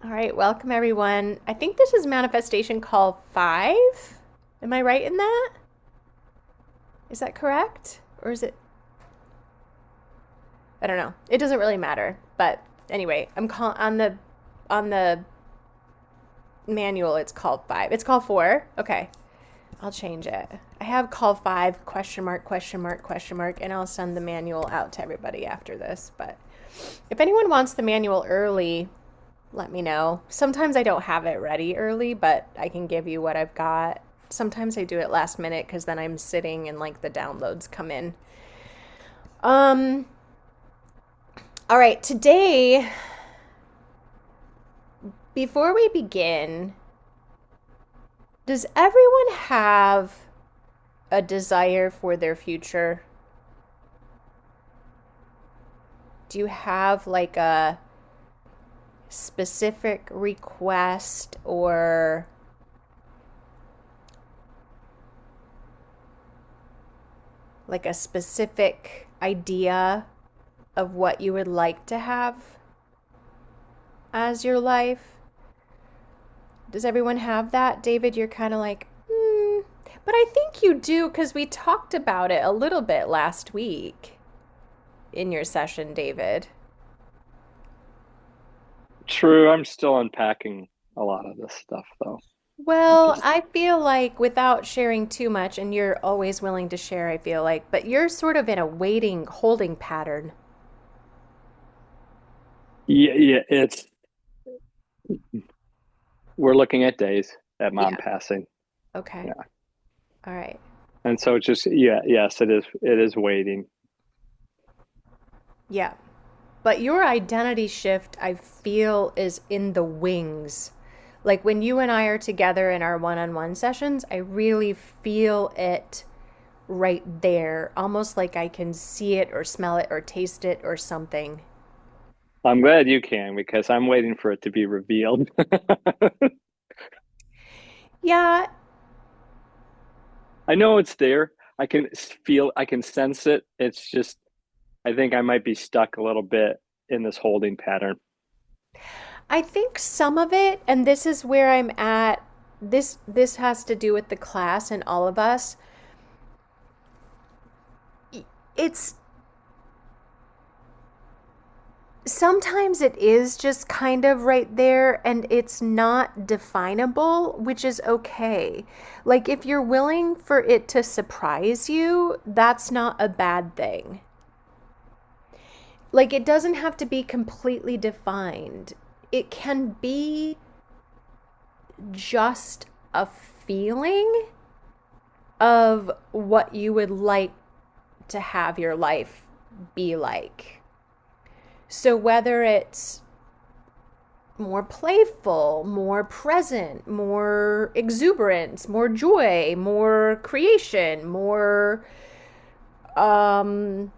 All right, welcome everyone. I think this is manifestation call 5. Am I right in that? Is that correct? Or is it I don't know. It doesn't really matter. But anyway, I'm call on the manual it's called 5. It's called 4. Okay. I'll change it. I have call 5 question mark question mark question mark and I'll send the manual out to everybody after this, but if anyone wants the manual early, let me know. Sometimes I don't have it ready early, but I can give you what I've got. Sometimes I do it last minute because then I'm sitting and like the downloads come in. Um, all right, today, before we begin, does everyone have a desire for their future? Do you have like a specific request or like a specific idea of what you would like to have as your life? Does everyone have that? David, you're kind of like, but I think you do because we talked about it a little bit last week in your session, David. True, I'm still unpacking a lot of this stuff though. Well, Just I feel like without sharing too much, and you're always willing to share, I feel like, but you're sort of in a waiting, holding pattern. yeah, it's we're looking at days at mom Yeah. passing. Okay. Yeah. All right. And so it's just yes, it is waiting. Yeah. But your identity shift, I feel, is in the wings. Like when you and I are together in our one on one sessions, I really feel it right there, almost like I can see it or smell it or taste it or something. I'm glad you can because I'm waiting for it to be revealed. Yeah, I know it's there. I can sense it. It's just I think I might be stuck a little bit in this holding pattern. I think some of it, and this is where I'm at, this has to do with the class and all of us. It's sometimes it is just kind of right there and it's not definable, which is okay. Like if you're willing for it to surprise you, that's not a bad thing. Like it doesn't have to be completely defined. It can be just a feeling of what you would like to have your life be like. So whether it's more playful, more present, more exuberance, more joy, more creation, more um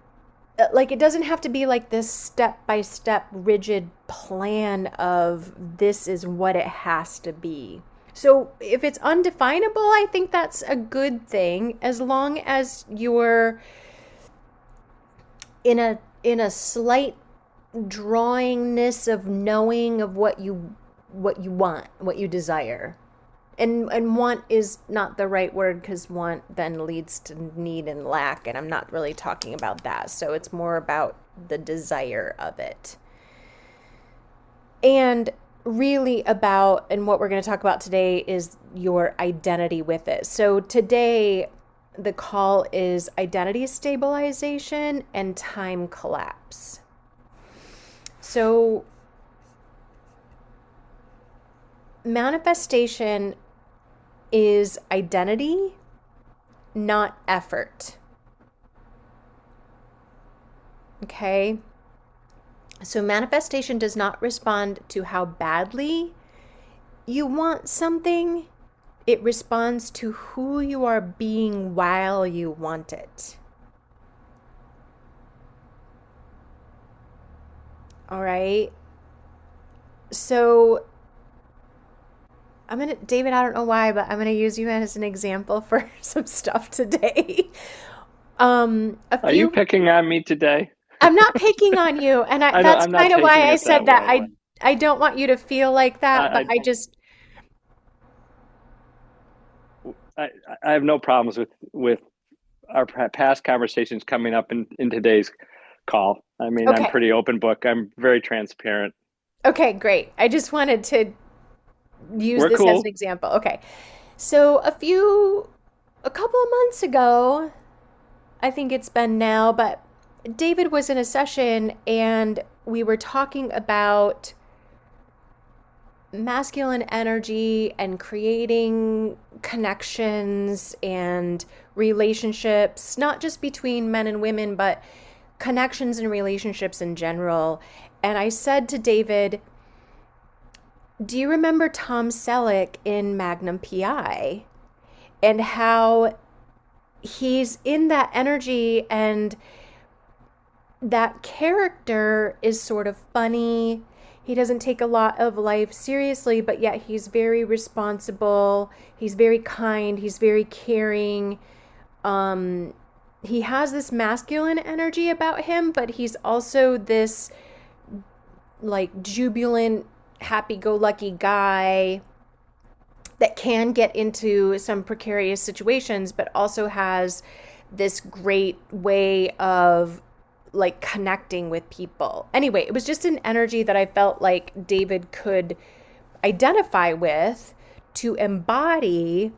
like it doesn't have to be like this step by step rigid plan of this is what it has to be. So if it's undefinable, I think that's a good thing as long as you're in a slight drawingness of knowing of what you want, what you desire. And want is not the right word because want then leads to need and lack, and I'm not really talking about that. So it's more about the desire of it. And really about, and what we're going to talk about today is your identity with it. So today the call is identity stabilization and time collapse. So manifestation is identity, not effort. Okay? So manifestation does not respond to how badly you want something, it responds to who you are being while you want it. All right? So David, I don't know why, but I'm gonna use you as an example for some stuff today. A Are you few picking on me today? I'm not picking on you, and I know that's I'm not kind of taking why I it said that that. way. I don't want you to feel like that, but I, I just I, I have no problems with our past conversations coming up in today's call. I mean, I'm okay. pretty open book. I'm very transparent. Okay, great. I just wanted to use We're this as an cool. example. Okay. So a couple of months ago, I think it's been now, but David was in a session and we were talking about masculine energy and creating connections and relationships, not just between men and women, but connections and relationships in general. And I said to David, do you remember Tom Selleck in Magnum PI? And how he's in that energy, and that character is sort of funny. He doesn't take a lot of life seriously, but yet he's very responsible. He's very kind. He's very caring. Um, he has this masculine energy about him, but he's also this like jubilant, happy go lucky guy that can get into some precarious situations, but also has this great way of like connecting with people. Anyway, it was just an energy that I felt like David could identify with to embody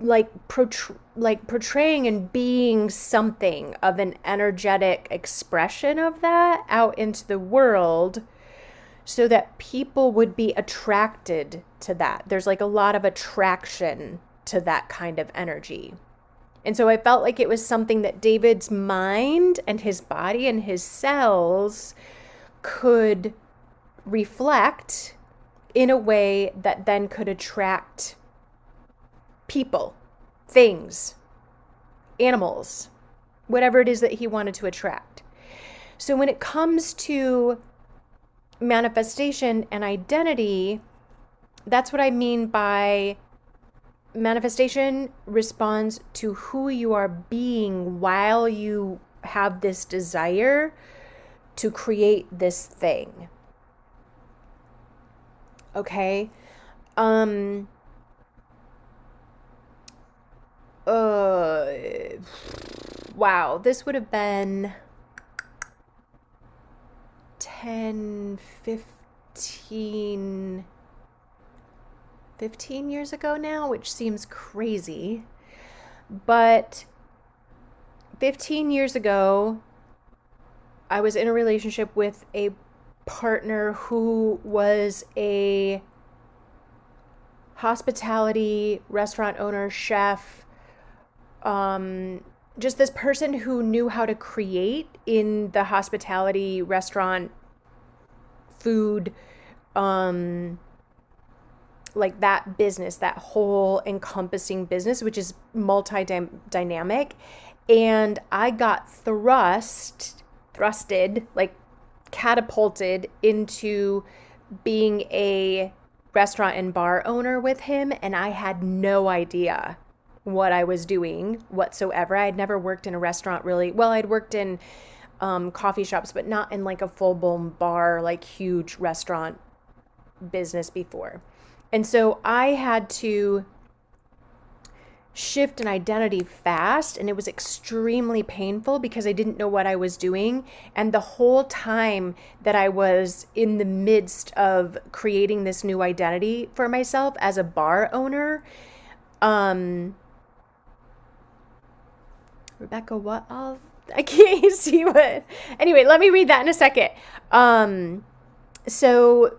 like portraying and being something of an energetic expression of that out into the world so that people would be attracted to that. There's like a lot of attraction to that kind of energy. And so I felt like it was something that David's mind and his body and his cells could reflect in a way that then could attract people, things, animals, whatever it is that he wanted to attract. So when it comes to manifestation and identity, that's what I mean by manifestation responds to who you are being while you have this desire to create this thing. Okay? Um uh wow, this would have been 10, 15 years ago now, which seems crazy. But 15 years ago, I was in a relationship with a partner who was a hospitality restaurant owner, chef, um, just this person who knew how to create in the hospitality restaurant food, um, like that business, that whole encompassing business, which is multi dynamic. And I got thrusted, like catapulted into being a restaurant and bar owner with him. And I had no idea what I was doing whatsoever. I had never worked in a restaurant really. Well, I'd worked in coffee shops, but not in like a full blown bar, like huge restaurant business before. And so I had to shift an identity fast, and it was extremely painful because I didn't know what I was doing. And the whole time that I was in the midst of creating this new identity for myself as a bar owner, um, Rebecca, what? I can't see what. Anyway, let me read that in a second. Um, so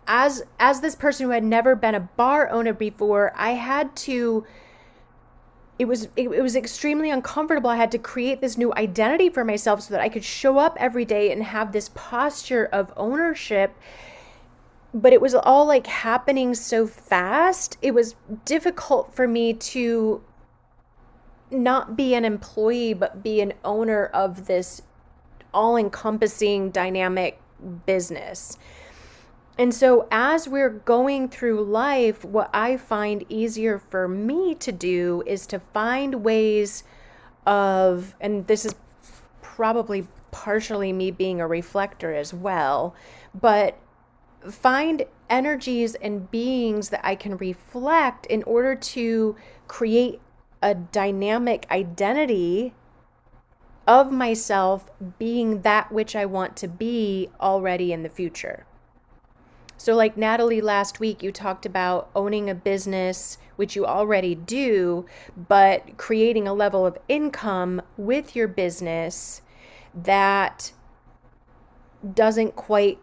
as this person who had never been a bar owner before, I had to it was extremely uncomfortable. I had to create this new identity for myself so that I could show up every day and have this posture of ownership. But it was all like happening so fast. It was difficult for me to not be an employee but be an owner of this all-encompassing dynamic business. And so, as we're going through life, what I find easier for me to do is to find ways of, and this is probably partially me being a reflector as well, but find energies and beings that I can reflect in order to create a dynamic identity of myself being that which I want to be already in the future. So, like Natalie, last week, you talked about owning a business, which you already do, but creating a level of income with your business that doesn't quite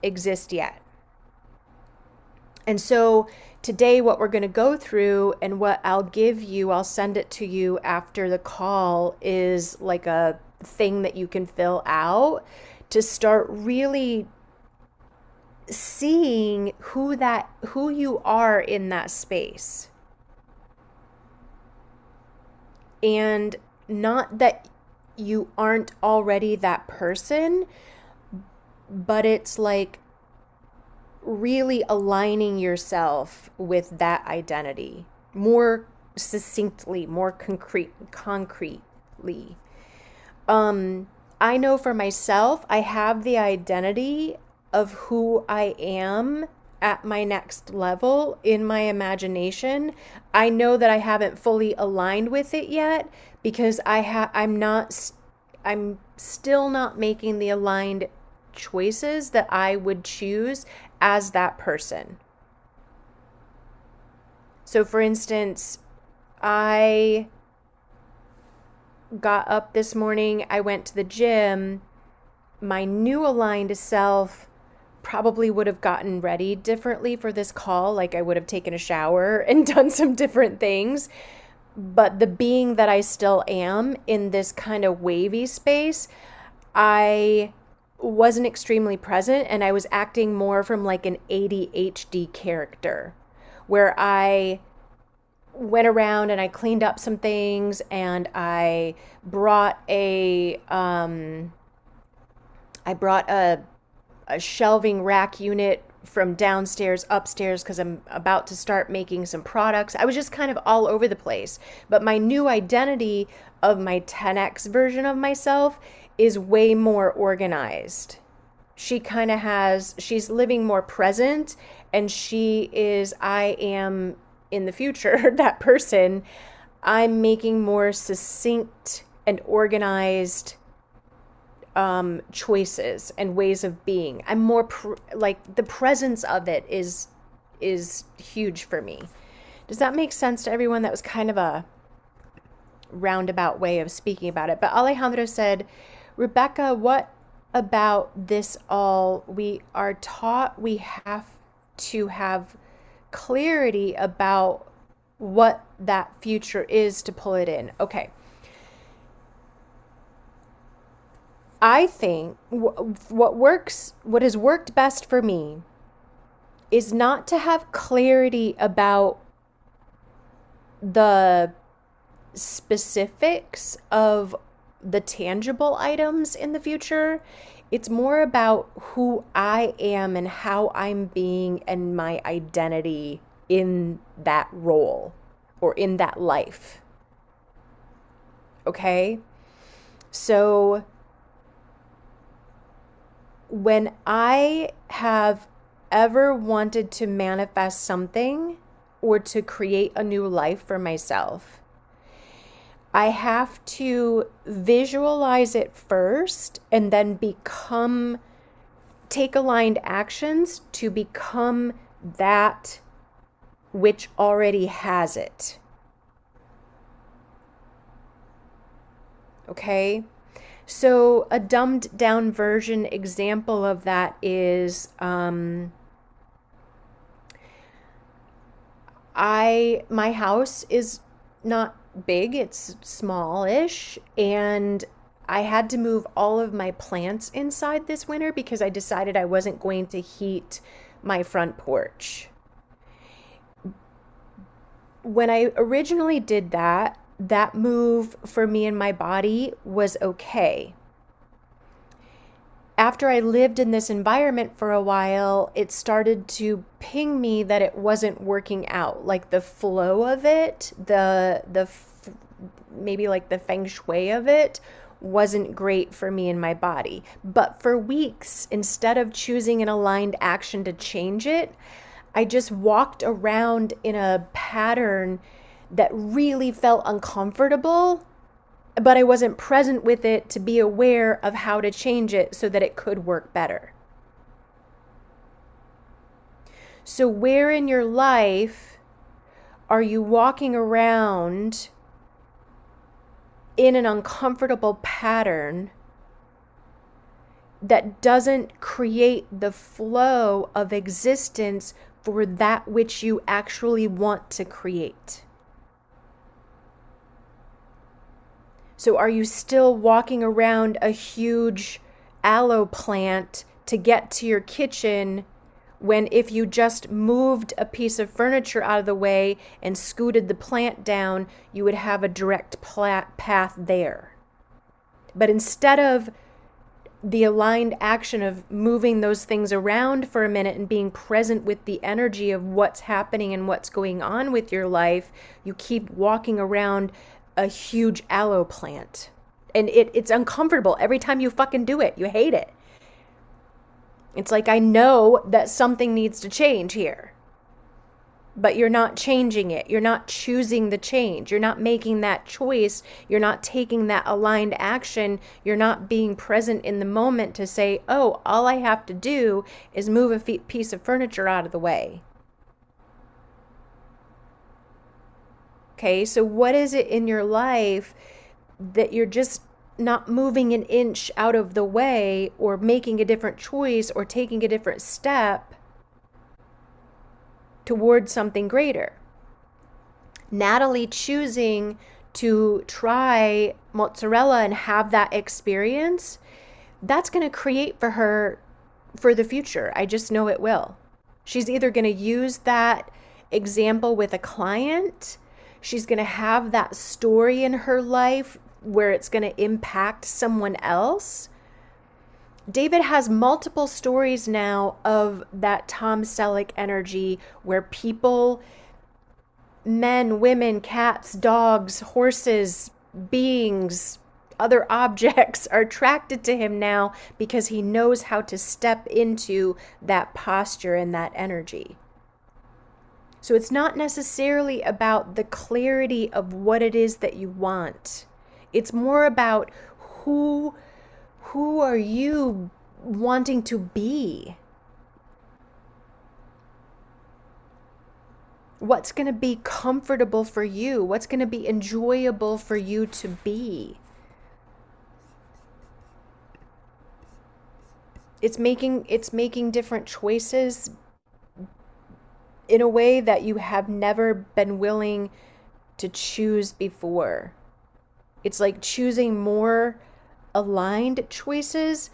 exist yet. And so today, what we're going to go through and what I'll give you, I'll send it to you after the call, is like a thing that you can fill out to start really seeing who you are in that space. And not that you aren't already that person, but it's like really aligning yourself with that identity more succinctly, more concretely. I know for myself, I have the identity of who I am at my next level in my imagination. I know that I haven't fully aligned with it yet because I'm still not making the aligned choices that I would choose as that person. So for instance, I got up this morning, I went to the gym. My new aligned self probably would have gotten ready differently for this call. Like I would have taken a shower and done some different things. But the being that I still am in this kind of wavy space, I wasn't extremely present, and I was acting more from like an ADHD character where I went around and I cleaned up some things, and I brought a shelving rack unit from downstairs upstairs because I'm about to start making some products. I was just kind of all over the place. But my new identity of my 10x version of myself is way more organized. She's living more present, and I am in the future, that person. I'm making more succinct and organized choices and ways of being. I'm more like the presence of it is huge for me. Does that make sense to everyone? That was kind of a roundabout way of speaking about it. But Alejandro said, Rebecca, what about this all? We are taught we have to have clarity about what that future is to pull it in. Okay. I think what has worked best for me is not to have clarity about the specifics of the tangible items in the future. It's more about who I am and how I'm being and my identity in that role or in that life. Okay? So when I have ever wanted to manifest something or to create a new life for myself, I have to visualize it first and then take aligned actions to become that which already has it. Okay? So a dumbed down version example of that is my house is not big, it's smallish, and I had to move all of my plants inside this winter because I decided I wasn't going to heat my front porch. When I originally did that move for me and my body was okay. After I lived in this environment for a while, it started to ping me that it wasn't working out. Like the flow of it, maybe like the feng shui of it wasn't great for me and my body. But for weeks, instead of choosing an aligned action to change it, I just walked around in a pattern that really felt uncomfortable, but I wasn't present with it to be aware of how to change it so that it could work better. So, where in your life are you walking around in an uncomfortable pattern that doesn't create the flow of existence for that which you actually want to create? So, are you still walking around a huge aloe plant to get to your kitchen when if you just moved a piece of furniture out of the way and scooted the plant down, you would have a direct path there? But instead of the aligned action of moving those things around for a minute and being present with the energy of what's happening and what's going on with your life, you keep walking around a huge aloe plant. And it's uncomfortable every time you fucking do it. You hate it. It's like, I know that something needs to change here, but you're not changing it. You're not choosing the change. You're not making that choice. You're not taking that aligned action. You're not being present in the moment to say, oh, all I have to do is move a piece of furniture out of the way. Okay, so what is it in your life that you're just not moving an inch out of the way, or making a different choice, or taking a different step towards something greater? Natalie choosing to try mozzarella and have that experience, that's going to create for her for the future. I just know it will. She's either going to use that example with a client, she's going to have that story in her life where it's going to impact someone else. David has multiple stories now of that Tom Selleck energy where people, men, women, cats, dogs, horses, beings, other objects are attracted to him now because he knows how to step into that posture and that energy. So it's not necessarily about the clarity of what it is that you want. It's more about who are you wanting to be? What's going to be comfortable for you? What's going to be enjoyable for you to be? It's making different choices in a way that you have never been willing to choose before. It's like choosing more aligned choices.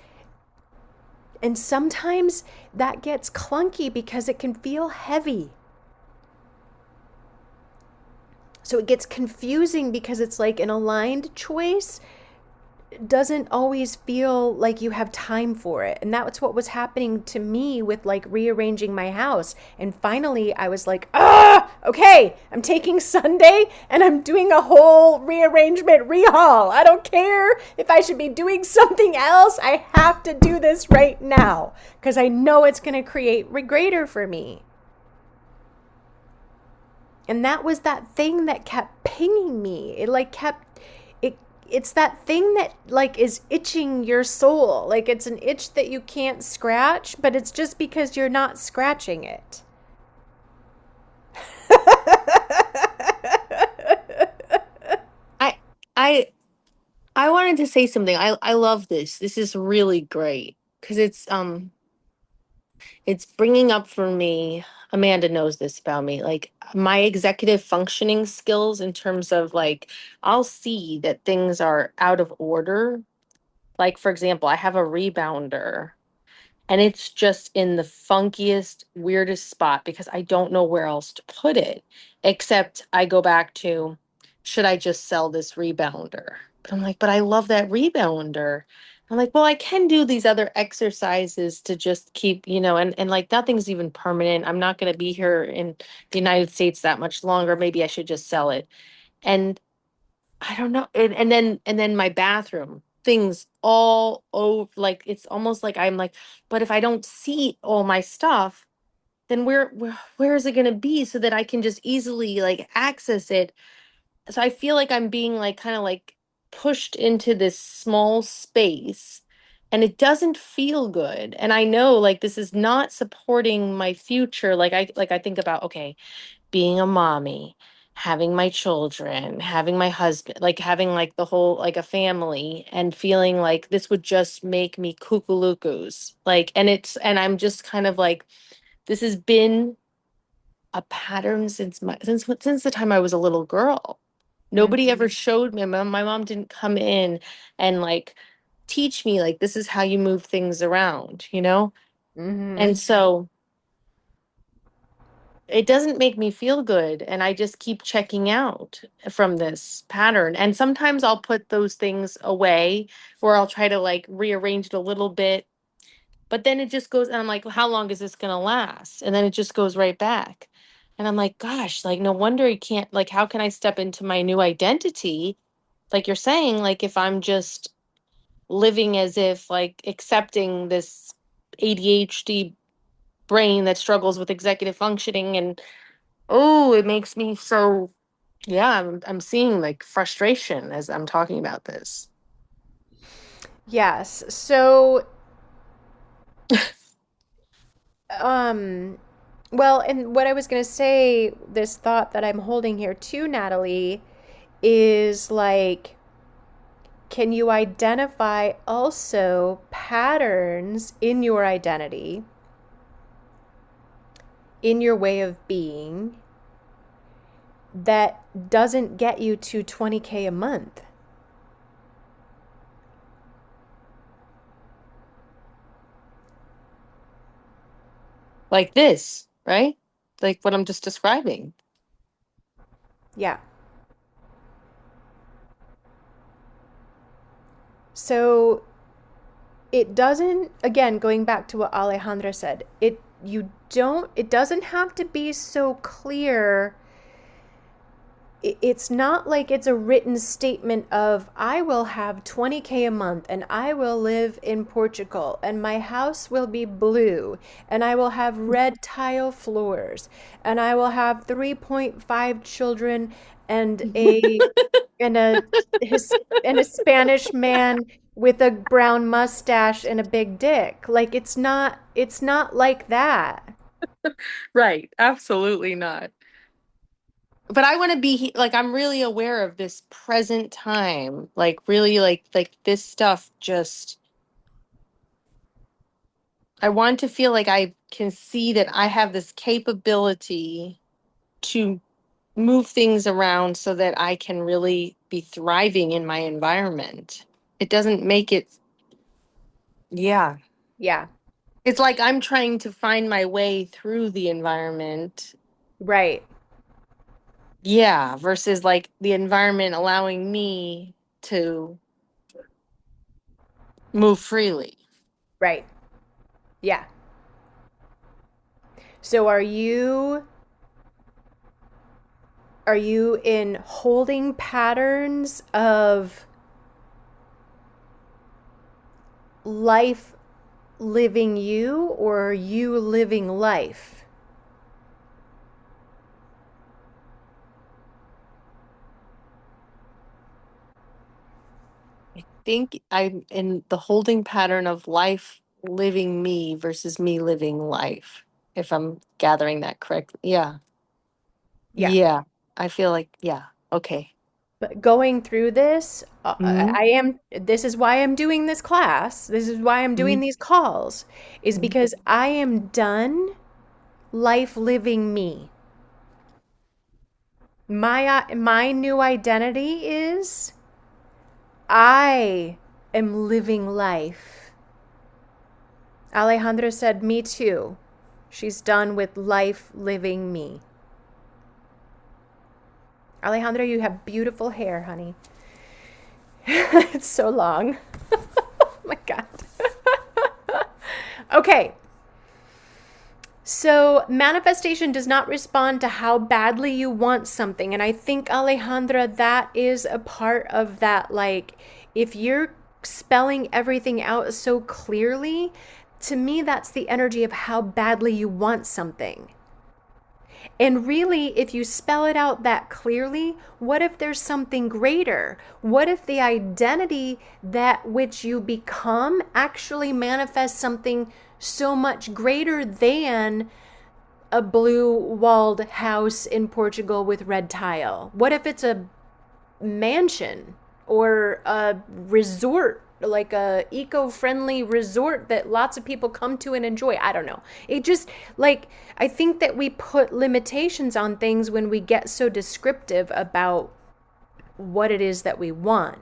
And sometimes that gets clunky because it can feel heavy. So it gets confusing because it's like an aligned choice doesn't always feel like you have time for it. And that's what was happening to me with like rearranging my house. And finally I was like, okay, I'm taking Sunday and I'm doing a whole rearrangement rehaul. I don't care if I should be doing something else. I have to do this right now because I know it's going to create greater for me. And that was that thing that kept pinging me. It's that thing that like is itching your soul. Like it's an itch that you can't scratch, but it's just because you're not scratching it. I I I wanted to say something. I love this. This is really great because it's bringing up for me. Amanda knows this about me. Like my executive functioning skills in terms of like I'll see that things are out of order. Like for example, I have a rebounder and it's just in the funkiest, weirdest spot because I don't know where else to put it. Except I go back to, should I just sell this rebounder? But I'm like, but I love that rebounder. I'm like, well, I can do these other exercises to just keep, and like nothing's even permanent. I'm not going to be here in the United States that much longer. Maybe I should just sell it. And I don't know. And then my bathroom. things all over. Like it's almost like I'm like, but if I don't see all my stuff, then where is it going to be so that I can just easily like access it? So I feel like I'm being like kind of like pushed into this small space, and it doesn't feel good. And I know like this is not supporting my future. Like I think about, okay, being a mommy, having my children, having my husband, like having like the whole like a family, and feeling like this would just make me cuckoo-loocos. Like, and I'm just kind of like, this has been a pattern since the time I was a little girl. Nobody ever showed me. My mom didn't come in and like teach me like this is how you move things around, you know? Mm-hmm. And so it doesn't make me feel good, and I just keep checking out from this pattern. And sometimes I'll put those things away, or I'll try to like rearrange it a little bit, but then it just goes, and I'm like, "Well, how long is this gonna last?" And then it just goes right back. And I'm like, gosh, like no wonder you can't, like, how can I step into my new identity? Like you're saying, like if I'm just living as if like accepting this ADHD brain that struggles with executive functioning, and oh, it makes me so, yeah, I'm seeing like frustration as I'm talking about this. Yes. So, um, well, and what I was going to say, this thought that I'm holding here too, Natalie, is like, can you identify also patterns in your identity, in your way of being, that doesn't get you to 20K a month? Like this, right? Like what I'm just describing. Yeah. So it doesn't, again, going back to what Alejandra said, it doesn't have to be so clear. It's not like it's a written statement of, I will have 20K a month and I will live in Portugal and my house will be blue and I will have red tile floors and I will have 3.5 children and and a and a Spanish man with a brown mustache and a big dick. Like it's not like that. Right, absolutely not. But I want to be like, I'm really aware of this present time, like really like this stuff just, I want to feel like I can see that I have this capability to move things around so that I can really be thriving in my environment. It doesn't make it, yeah. Yeah. It's like I'm trying to find my way through the environment. Right. Yeah, versus like the environment allowing me to move freely. Right. Yeah. So are you in holding patterns of life living you, or are you living life? Think I'm in the holding pattern of life living me versus me living life, if I'm gathering that correctly. Yeah. Yeah. Yeah. I feel like, yeah. Okay. But going through this, Hmm. this is why I'm doing this class. This is why I'm Hmm. doing these calls, is because I am done life living me. My new identity is I am living life. Alejandra said, me too. She's done with life living me. Alejandra, you have beautiful hair, honey. It's so long. Oh my God. Okay. So, manifestation does not respond to how badly you want something. And I think, Alejandra, that is a part of that. Like, if you're spelling everything out so clearly, to me, that's the energy of how badly you want something. And really, if you spell it out that clearly, what if there's something greater? What if the identity that which you become actually manifests something so much greater than a blue walled house in Portugal with red tile? What if it's a mansion or a resort, like a eco-friendly resort that lots of people come to and enjoy? I don't know. It just, like, I think that we put limitations on things when we get so descriptive about what it is that we want.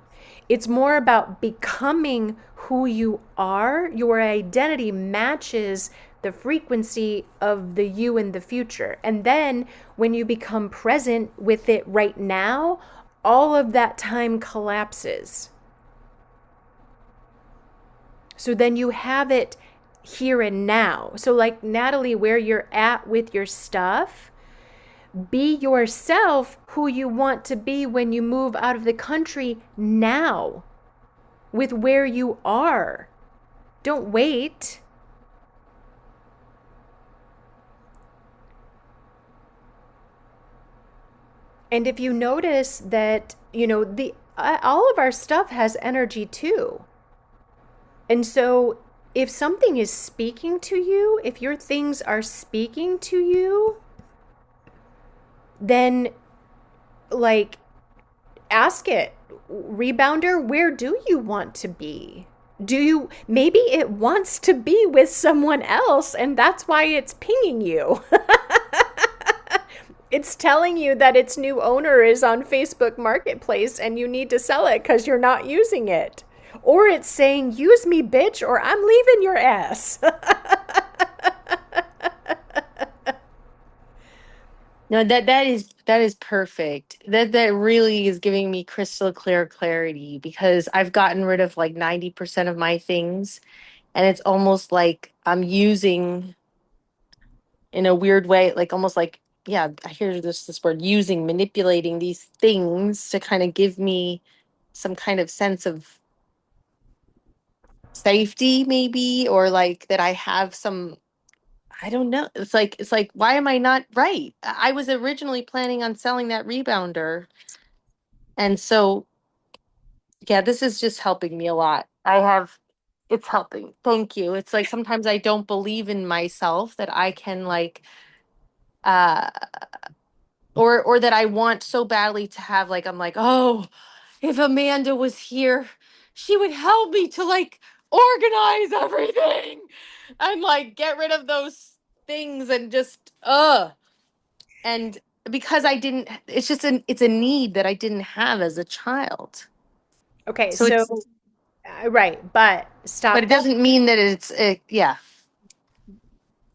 It's more about becoming who you are. Your identity matches the frequency of the you in the future. And then when you become present with it right now, all of that time collapses. So then you have it here and now. So, like Natalie, where you're at with your stuff, be yourself who you want to be when you move out of the country now with where you are. Don't wait. And if you notice that, the all of our stuff has energy too. And so if something is speaking to you, if your things are speaking to you, then like ask it, rebounder, where do you want to be? Maybe it wants to be with someone else and that's why it's pinging you. It's telling you that its new owner is on Facebook Marketplace and you need to sell it because you're not using it. Or it's saying, use me, bitch, or I'm leaving your ass. No, that is perfect. That really is giving me crystal clear clarity because I've gotten rid of like 90% of my things, and it's almost like I'm using in a weird way, like almost like, yeah, I hear this word, using, manipulating these things to kind of give me some kind of sense of safety maybe, or like that I have some, I don't know. It's like why am I not right? I was originally planning on selling that rebounder. And so yeah, this is just helping me a lot. It's helping. Thank you. It's like sometimes I don't believe in myself that I can like uh or that I want so badly to have, like, I'm like, oh, if Amanda was here, she would help me to like organize everything and like get rid of those things and just and because I didn't, it's a need that I didn't have as a child. Okay, So so, it's, right, but but stop it that. doesn't mean that yeah,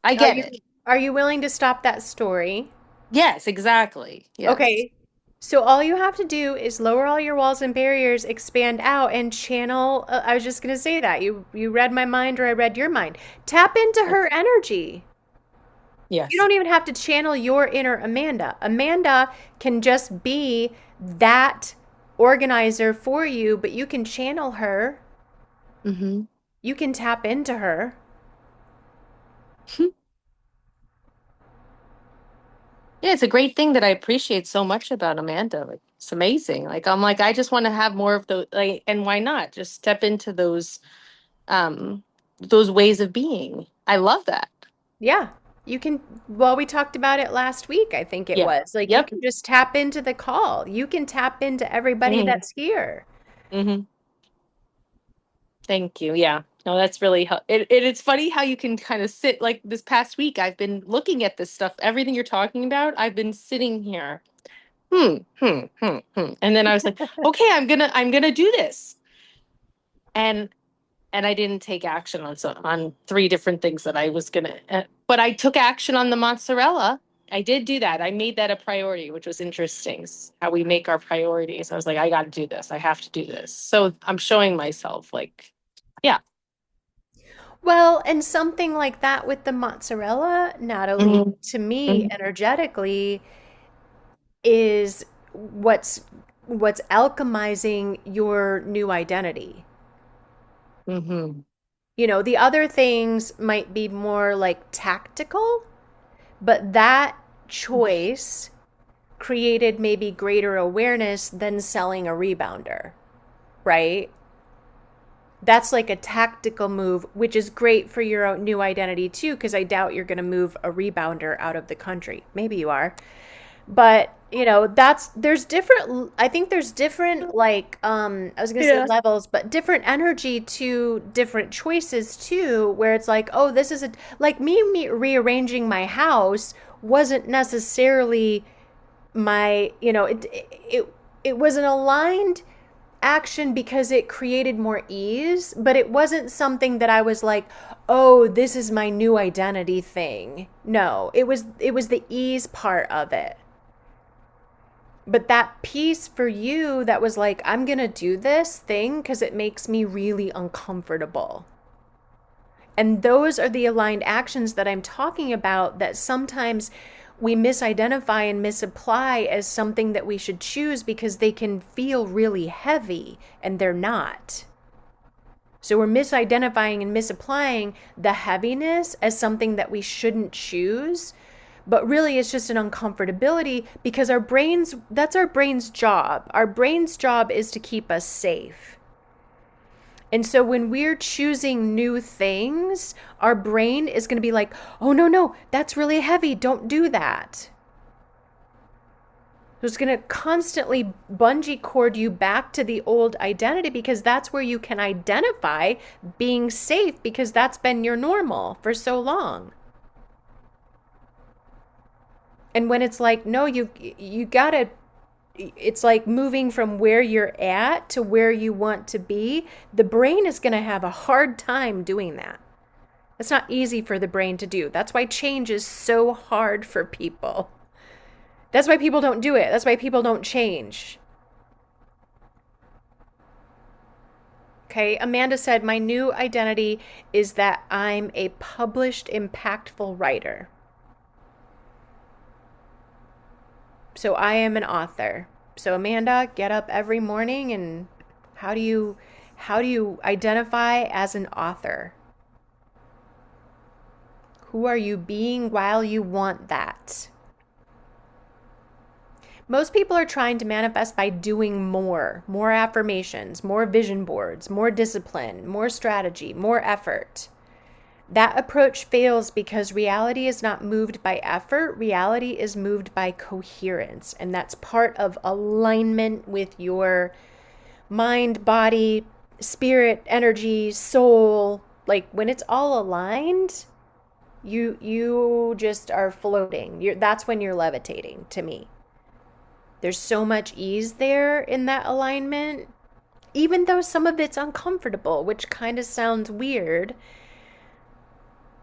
I Are get you it. are you willing to stop that story? Yes, exactly. Yes. Okay. So all you have to do is lower all your walls and barriers, expand out, and channel. I was just gonna say that you read my mind, or I read your mind. Tap into her energy. You Yes. don't even have to channel your inner Amanda. Amanda can just be that organizer for you, but you can channel her. Mm-hmm. You can tap into her. Yeah, it's a great thing that I appreciate so much about Amanda. Like, it's amazing. Like, I'm like, I just want to have more of those, like, and why not just step into those ways of being. I love that. Yeah. You can, well, we talked about it last week, I think it Yeah. was. Like, you Yep. can just tap into the call. You can tap into everybody Hmm. that's here. Hmm. Thank you. Yeah. No, that's really it's funny how you can kind of sit, like this past week. I've been looking at this stuff, everything you're talking about. I've been sitting here, and then I was like, okay, I'm gonna do this, and I didn't take action on three different things that I was gonna, but I took action on the mozzarella. I did do that. I made that a priority, which was interesting. How we make our priorities. I was like, I got to do this. I have to do this. So I'm showing myself, like, yeah. Well, and something like that with the mozzarella, Natalie, Mhm, to me, mhm. energetically, is what's alchemizing your new identity. Mm-hmm. The other things might be more like tactical, but that choice created maybe greater awareness than selling a rebounder, right? That's like a tactical move, which is great for your own new identity too, because I doubt you're going to move a rebounder out of the country. Maybe you are. But, there's different, I think there's different, like, I was going to say Yeah. levels, but different energy to different choices too, where it's like, oh, this is like me rearranging my house wasn't necessarily it was an aligned action because it created more ease, but it wasn't something that I was like, "Oh, this is my new identity thing." No, it was the ease part of it. But that piece for you that was like, "I'm going to do this thing because it makes me really uncomfortable." And those are the aligned actions that I'm talking about that sometimes we misidentify and misapply as something that we should choose because they can feel really heavy and they're not. So we're misidentifying and misapplying the heaviness as something that we shouldn't choose. But really, it's just an uncomfortability because that's our brain's job. Our brain's job is to keep us safe. And so when we're choosing new things, our brain is going to be like, oh, no, no, that's really heavy. Don't do that. So it's going to constantly bungee cord you back to the old identity because that's where you can identify being safe because that's been your normal for so long. And when it's like, no, you got to, it's like moving from where you're at to where you want to be, the brain is going to have a hard time doing that. It's not easy for the brain to do. That's why change is so hard for people. That's why people don't do it. That's why people don't change. Okay, Amanda said, my new identity is that I'm a published, impactful writer. So I am an author. So Amanda, get up every morning and how do you identify as an author? Who are you being while you want that? Most people are trying to manifest by doing more affirmations, more vision boards, more discipline, more strategy, more effort. That approach fails because reality is not moved by effort. Reality is moved by coherence. And that's part of alignment with your mind, body, spirit, energy, soul. Like when it's all aligned, you just are floating. That's when you're levitating to me. There's so much ease there in that alignment, even though some of it's uncomfortable, which kind of sounds weird.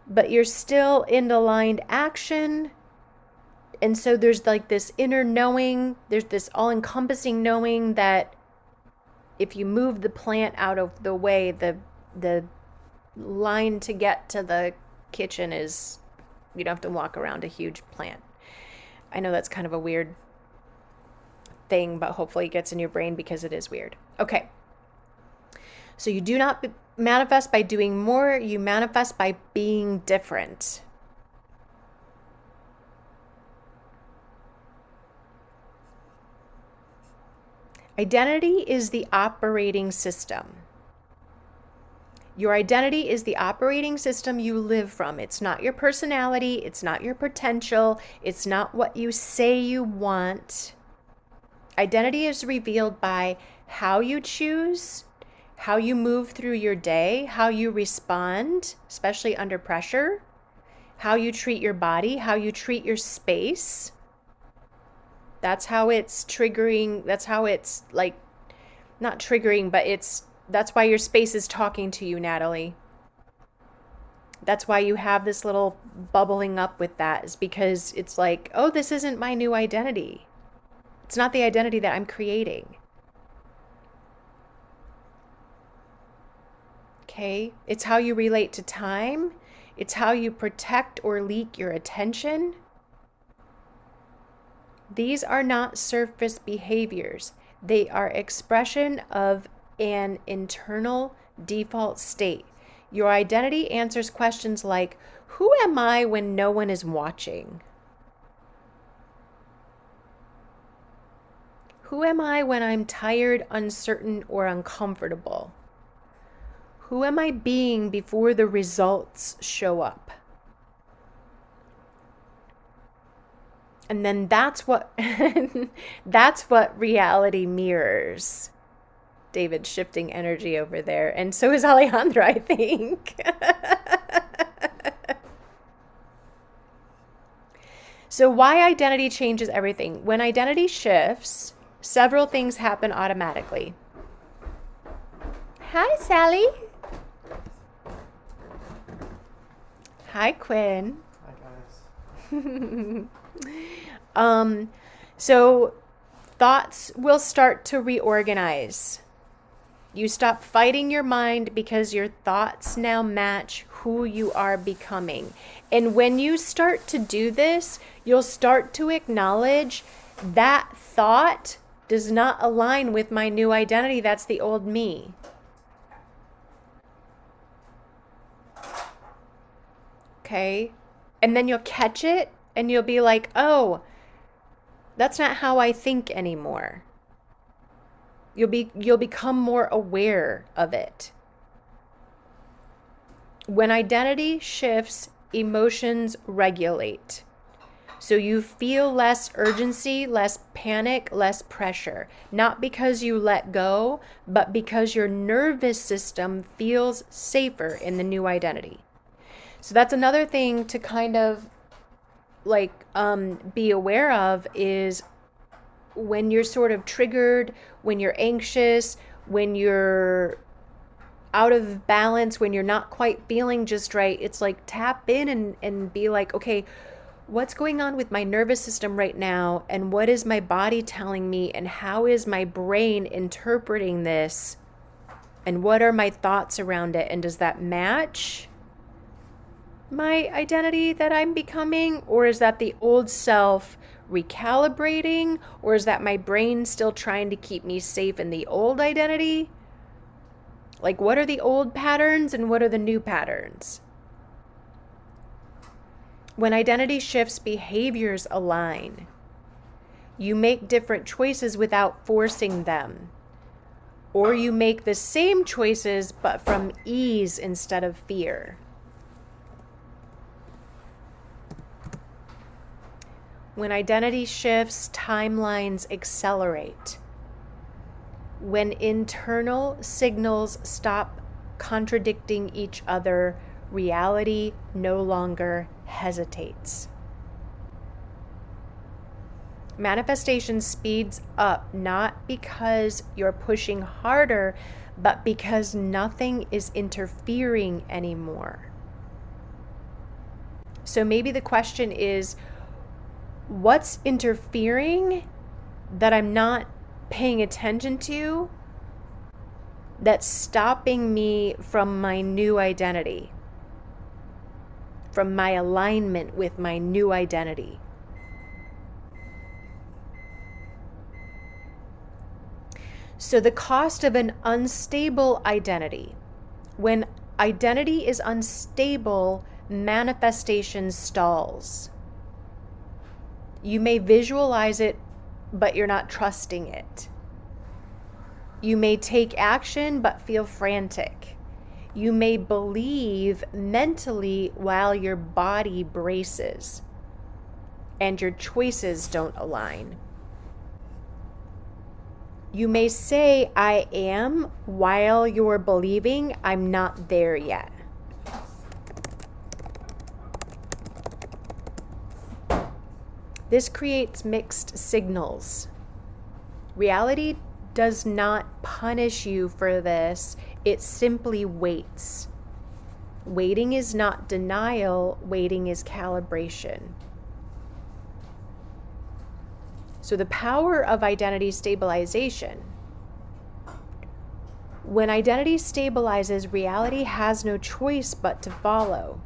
But you're still in aligned action. And so there's like this inner knowing, there's this all-encompassing knowing that if you move the plant out of the way, the line to get to the kitchen is, you don't have to walk around a huge plant. I know that's kind of a weird thing, but hopefully it gets in your brain because it is weird. Okay. So you do not manifest by doing more, you manifest by being different. Identity is the operating system. Your identity is the operating system you live from. It's not your personality, it's not your potential, it's not what you say you want. Identity is revealed by how you choose, how you move through your day, how you respond, especially under pressure, how you treat your body, how you treat your space. That's how it's triggering. That's how it's like, not triggering, but that's why your space is talking to you, Natalie. That's why you have this little bubbling up with that, is because it's like, oh, this isn't my new identity. It's not the identity that I'm creating. Okay? It's how you relate to time. It's how you protect or leak your attention. These are not surface behaviors. They are expression of an internal default state. Your identity answers questions like, who am I when no one is watching? Who am I when I'm tired, uncertain, or uncomfortable? Who am I being before the results show up? And then that's what that's what reality mirrors. David's shifting energy over there, and so is Alejandra, I think. So why identity changes everything? When identity shifts, several things happen automatically. Hi, Sally. Hi, Quinn. Hi, guys. So thoughts will start to reorganize. You stop fighting your mind because your thoughts now match who you are becoming. And when you start to do this, you'll start to acknowledge that thought does not align with my new identity. That's the old me. Okay? And then you'll catch it and you'll be like, oh, that's not how I think anymore. You'll become more aware of it. When identity shifts, emotions regulate. So you feel less urgency, less panic, less pressure. Not because you let go, but because your nervous system feels safer in the new identity. So that's another thing to kind of be aware of, is when you're sort of triggered, when you're anxious, when you're out of balance, when you're not quite feeling just right, it's like tap in and be like, okay, what's going on with my nervous system right now? And what is my body telling me? And how is my brain interpreting this? And what are my thoughts around it? And does that match my identity that I'm becoming? Or is that the old self recalibrating? Or is that my brain still trying to keep me safe in the old identity? Like, what are the old patterns and what are the new patterns? When identity shifts, behaviors align. You make different choices without forcing them. Or you make the same choices but from ease instead of fear. When identity shifts, timelines accelerate. When internal signals stop contradicting each other, reality no longer hesitates. Manifestation speeds up not because you're pushing harder, but because nothing is interfering anymore. So maybe the question is, what's interfering that I'm not paying attention to, that's stopping me from my new identity, from my alignment with my new identity? So the cost of an unstable identity. When identity is unstable, manifestation stalls. You may visualize it, but you're not trusting it. You may take action, but feel frantic. You may believe mentally while your body braces, and your choices don't align. You may say, I am, while you're believing I'm not there yet. This creates mixed signals. Reality does not punish you for this, it simply waits. Waiting is not denial, waiting is calibration. So the power of identity stabilization. When identity stabilizes, reality has no choice but to follow.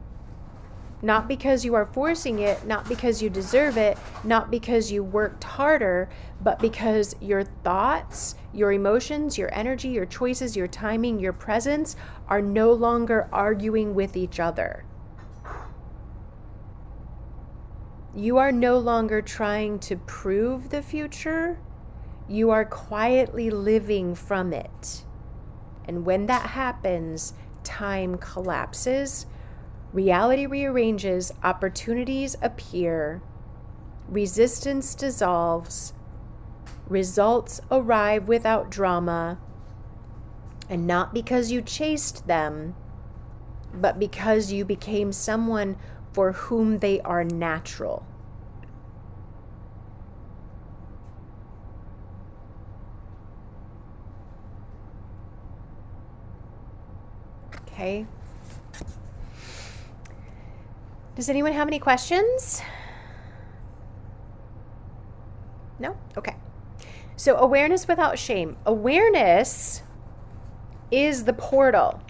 Not because you are forcing it, not because you deserve it, not because you worked harder, but because your thoughts, your emotions, your energy, your choices, your timing, your presence are no longer arguing with each other. You are no longer trying to prove the future. You are quietly living from it. And when that happens, time collapses. Reality rearranges, opportunities appear, resistance dissolves, results arrive without drama, and not because you chased them, but because you became someone for whom they are natural. Okay. Does anyone have any questions? No? Okay. So awareness without shame. Awareness is the portal.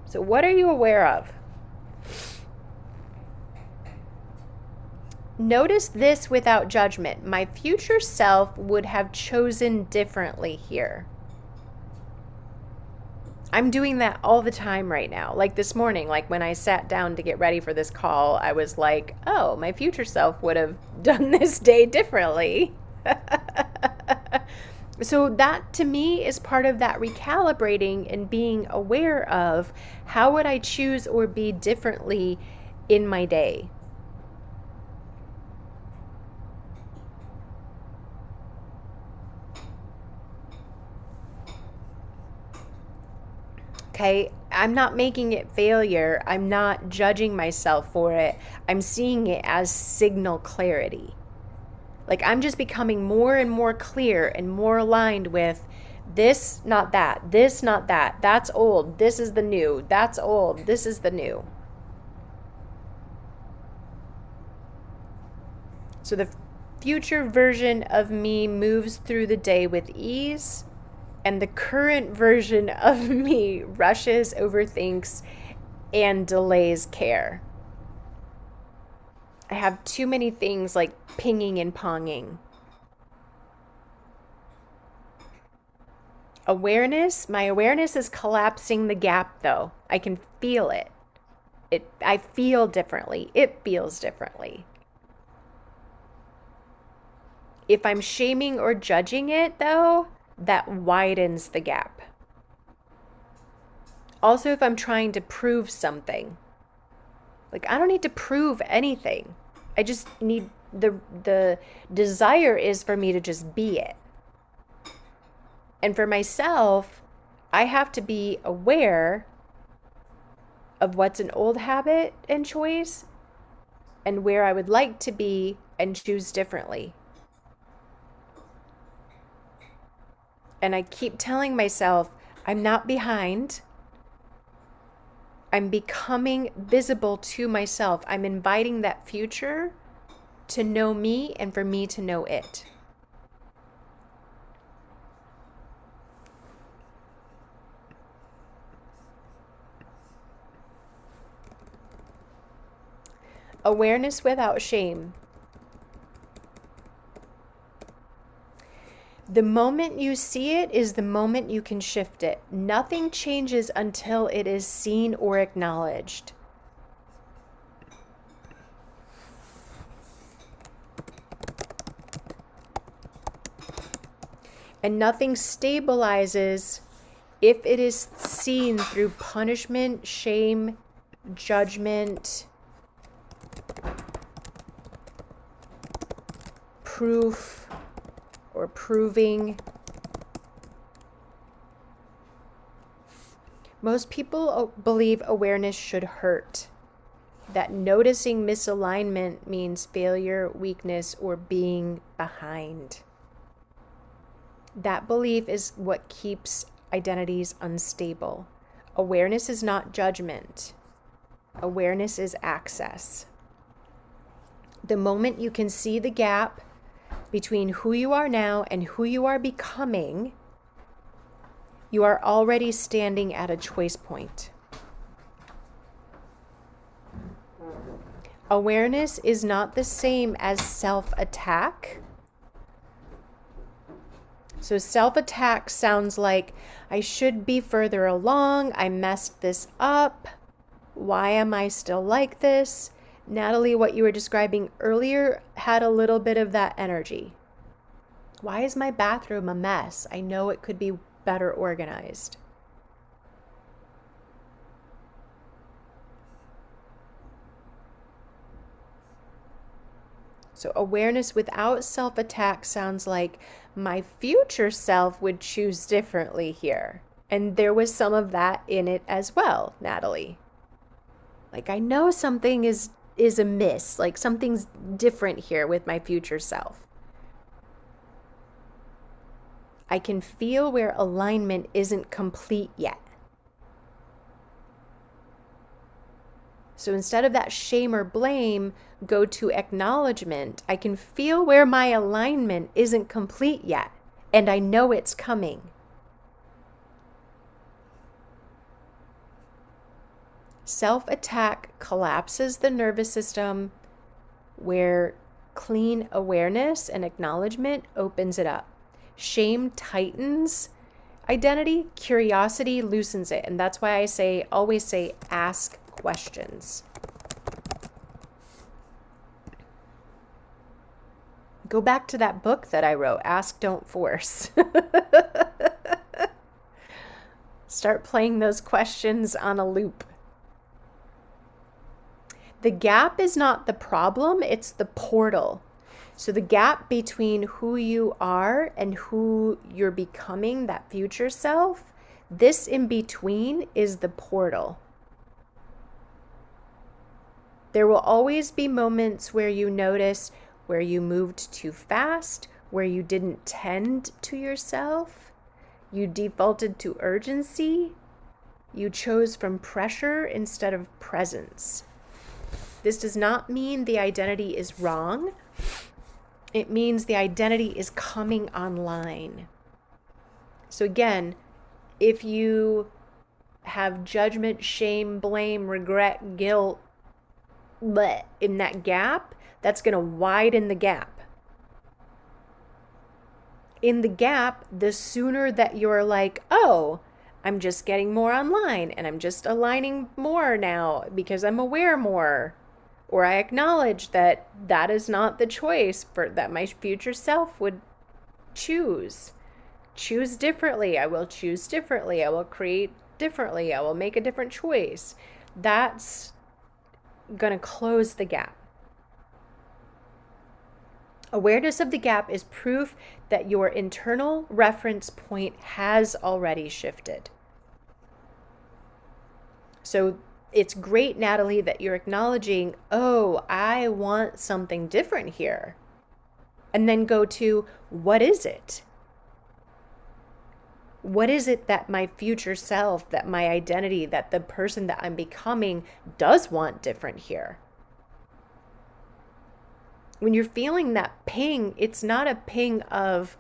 So what are you aware of? Notice this without judgment. My future self would have chosen differently here. I'm doing that all the time right now. Like this morning, like when I sat down to get ready for this call, I was like, oh, my future self would have done this day differently. So that to me is part of that recalibrating and being aware of how would I choose or be differently in my day. Okay, I'm not making it failure. I'm not judging myself for it. I'm seeing it as signal clarity. Like I'm just becoming more and more clear and more aligned with this, not that, this, not that. That's old. This is the new. That's old. This is the new. So the future version of me moves through the day with ease, and the current version of me rushes, overthinks, and delays care. I have too many things like pinging and ponging. Awareness, my awareness is collapsing the gap though. I can feel it. I feel differently. It feels differently. If I'm shaming or judging it though, that widens the gap. Also, if I'm trying to prove something, like I don't need to prove anything. I just need the desire is for me to just be it. And for myself, I have to be aware of what's an old habit and choice and where I would like to be and choose differently. And I keep telling myself, I'm not behind. I'm becoming visible to myself. I'm inviting that future to know me and for me to know it. Awareness without shame. The moment you see it is the moment you can shift it. Nothing changes until it is seen or acknowledged. And nothing stabilizes if it is seen through punishment, shame, judgment, proof, or proving. Most people believe awareness should hurt, that noticing misalignment means failure, weakness, or being behind. That belief is what keeps identities unstable. Awareness is not judgment. Awareness is access. The moment you can see the gap between who you are now and who you are becoming, you are already standing at a choice point. Awareness is not the same as self-attack. So self-attack sounds like, I should be further along. I messed this up. Why am I still like this? Natalie, what you were describing earlier had a little bit of that energy. Why is my bathroom a mess? I know it could be better organized. So awareness without self-attack sounds like my future self would choose differently here. And there was some of that in it as well, Natalie. Like, I know something is amiss, like something's different here with my future self. I can feel where alignment isn't complete yet. So instead of that shame or blame, go to acknowledgement. I can feel where my alignment isn't complete yet, and I know it's coming. Self-attack collapses the nervous system, where clean awareness and acknowledgement opens it up. Shame tightens identity, curiosity loosens it. And that's why I always say, ask questions. Go back to that book that I wrote, Ask, Don't Force. Start playing those questions on a loop. The gap is not the problem, it's the portal. So the gap between who you are and who you're becoming, that future self, this in between is the portal. There will always be moments where you notice where you moved too fast, where you didn't tend to yourself, you defaulted to urgency, you chose from pressure instead of presence. This does not mean the identity is wrong. It means the identity is coming online. So again, if you have judgment, shame, blame, regret, guilt, in that gap, that's going to widen the gap. In the gap, the sooner that you're like, oh, I'm just getting more online and I'm just aligning more now because I'm aware more, or I acknowledge that that is not the choice that my future self would choose. Choose differently. I will choose differently. I will create differently. I will make a different choice. That's going to close the gap. Awareness of the gap is proof that your internal reference point has already shifted. So it's great, Natalie, that you're acknowledging, oh, I want something different here. And then go to, what is it? What is it that my future self, that my identity, that the person that I'm becoming does want different here? When you're feeling that ping, it's not a ping of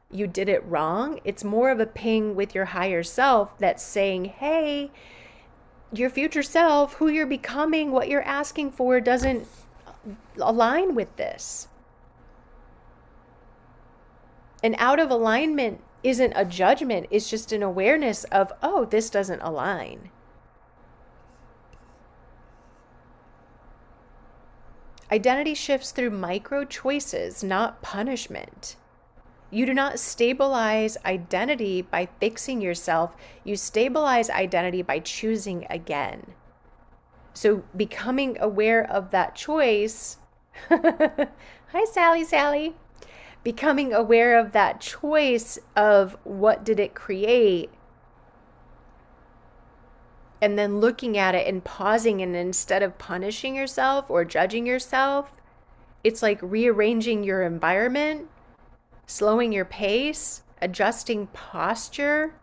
you did it wrong. It's more of a ping with your higher self that's saying, hey, your future self, who you're becoming, what you're asking for doesn't align with this. And out of alignment isn't a judgment. It's just an awareness of, oh, this doesn't align. Identity shifts through micro choices, not punishment. You do not stabilize identity by fixing yourself. You stabilize identity by choosing again. So becoming aware of that choice. Hi, Sally. Becoming aware of that choice of what did it create, and then looking at it and pausing, and instead of punishing yourself or judging yourself, it's like rearranging your environment, slowing your pace, adjusting posture,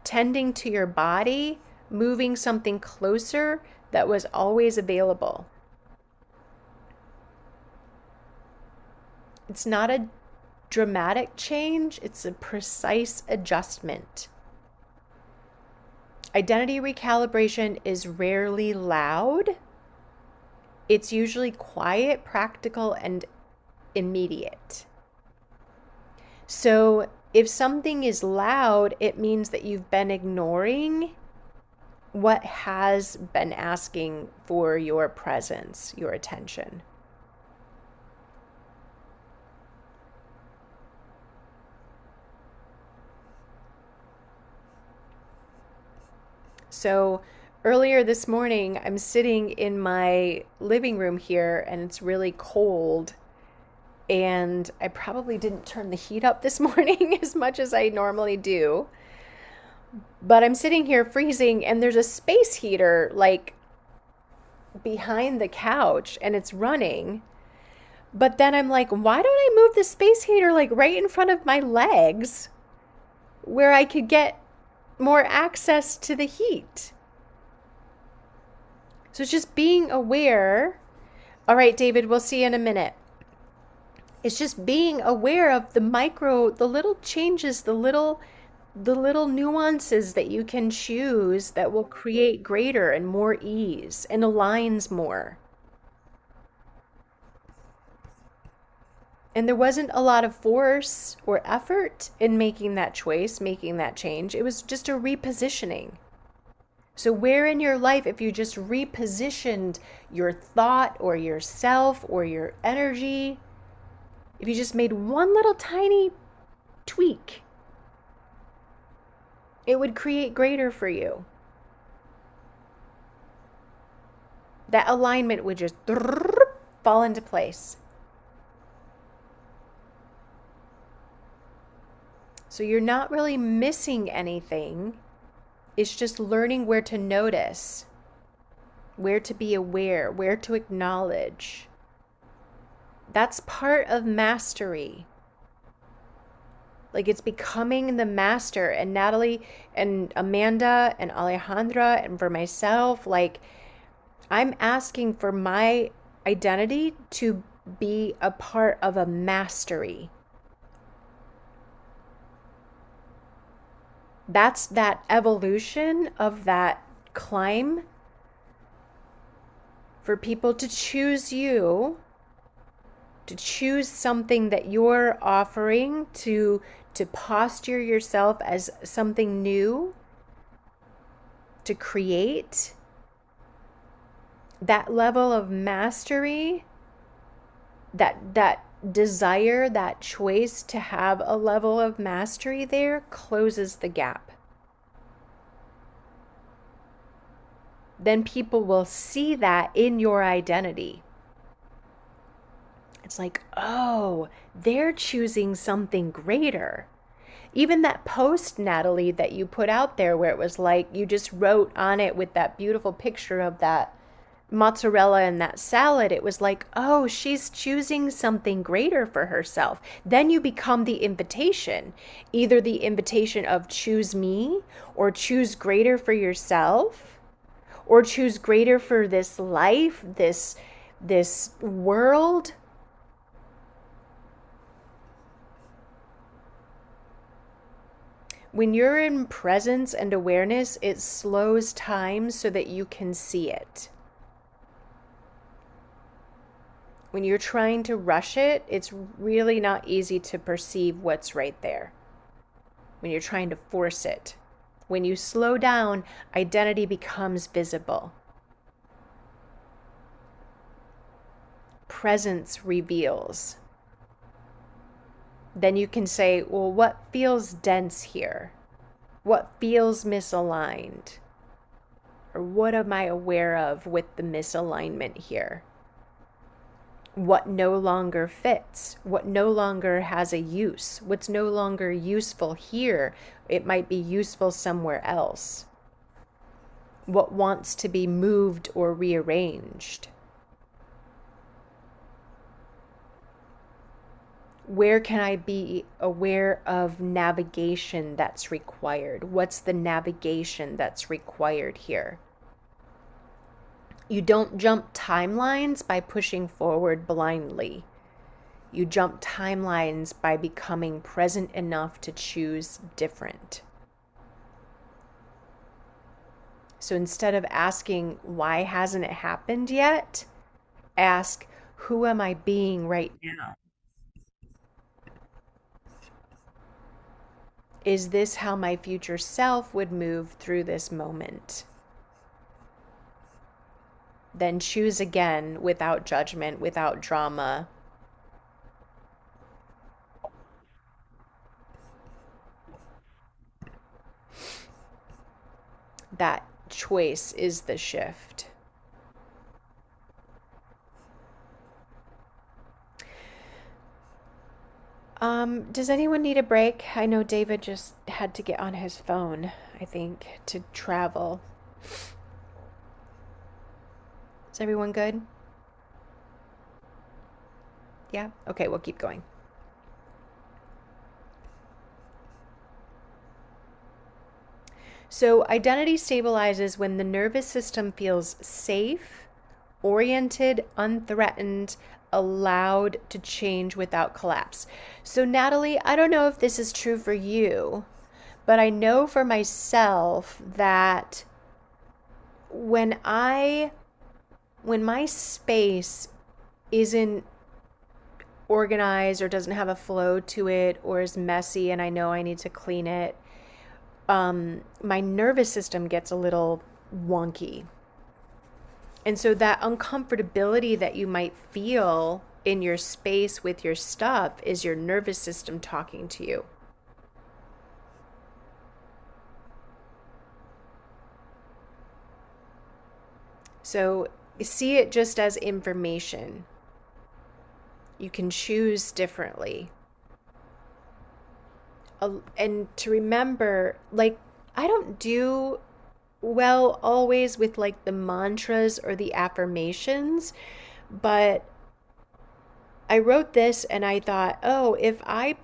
tending to your body, moving something closer that was always available. It's not a dramatic change, it's a precise adjustment. Identity recalibration is rarely loud. it's usually quiet, practical, and immediate. So if something is loud, it means that you've been ignoring what has been asking for your presence, your attention. So earlier this morning, I'm sitting in my living room here and it's really cold. And I probably didn't turn the heat up this morning as much as I normally do. But I'm sitting here freezing and there's a space heater like behind the couch and it's running. But then I'm like, why don't I move the space heater like right in front of my legs where I could get more access to the heat? So it's just being aware. All right, David, we'll see you in a minute. It's just being aware of the little changes, the little nuances that you can choose that will create greater and more ease and aligns more. And there wasn't a lot of force or effort in making that choice, making that change. It was just a repositioning. So where in your life, if you just repositioned your thought or yourself or your energy, if you just made one little tiny tweak, it would create greater for you. That alignment would just fall into place. So you're not really missing anything. It's just learning where to notice, where to be aware, where to acknowledge. That's part of mastery. Like it's becoming the master. And Natalie and Amanda and Alejandra and for myself, like I'm asking for my identity to be a part of a mastery. That's that evolution of that climb for people to choose you, to choose something that you're offering, to posture yourself as something new, to create that level of mastery, that desire, that choice to have a level of mastery there closes the gap. Then people will see that in your identity. It's like, oh, they're choosing something greater. Even that post, Natalie, that you put out there where it was like you just wrote on it with that beautiful picture of that mozzarella and that salad, it was like, oh, she's choosing something greater for herself. Then you become the invitation, either the invitation of choose me or choose greater for yourself or choose greater for this life, this world. When you're in presence and awareness, it slows time so that you can see it. When you're trying to rush it, it's really not easy to perceive what's right there. When you're trying to force it. When you slow down, identity becomes visible. Presence reveals. Then you can say, well, what feels dense here? What feels misaligned? Or what am I aware of with the misalignment here? What no longer fits, what no longer has a use, what's no longer useful here, it might be useful somewhere else. What wants to be moved or rearranged? Where can I be aware of navigation that's required? What's the navigation that's required here? You don't jump timelines by pushing forward blindly. You jump timelines by becoming present enough to choose different. So instead of asking, why hasn't it happened yet? ask, who am I being right now? Is this how my future self would move through this moment? Then choose again without judgment, without drama. That choice is the shift. Does anyone need a break? I know David just had to get on his phone, I think, to travel. Is everyone good? Yeah? Okay, we'll keep going. So, identity stabilizes when the nervous system feels safe, oriented, unthreatened, allowed to change without collapse. So, Natalie, I don't know if this is true for you, but I know for myself that when my space isn't organized or doesn't have a flow to it or is messy and I know I need to clean it, my nervous system gets a little wonky. And so that uncomfortability that you might feel in your space with your stuff is your nervous system talking to you. So see it just as information. You can choose differently. And to remember, like, I don't do well always with like the mantras or the affirmations, but I wrote this and I thought, oh, if I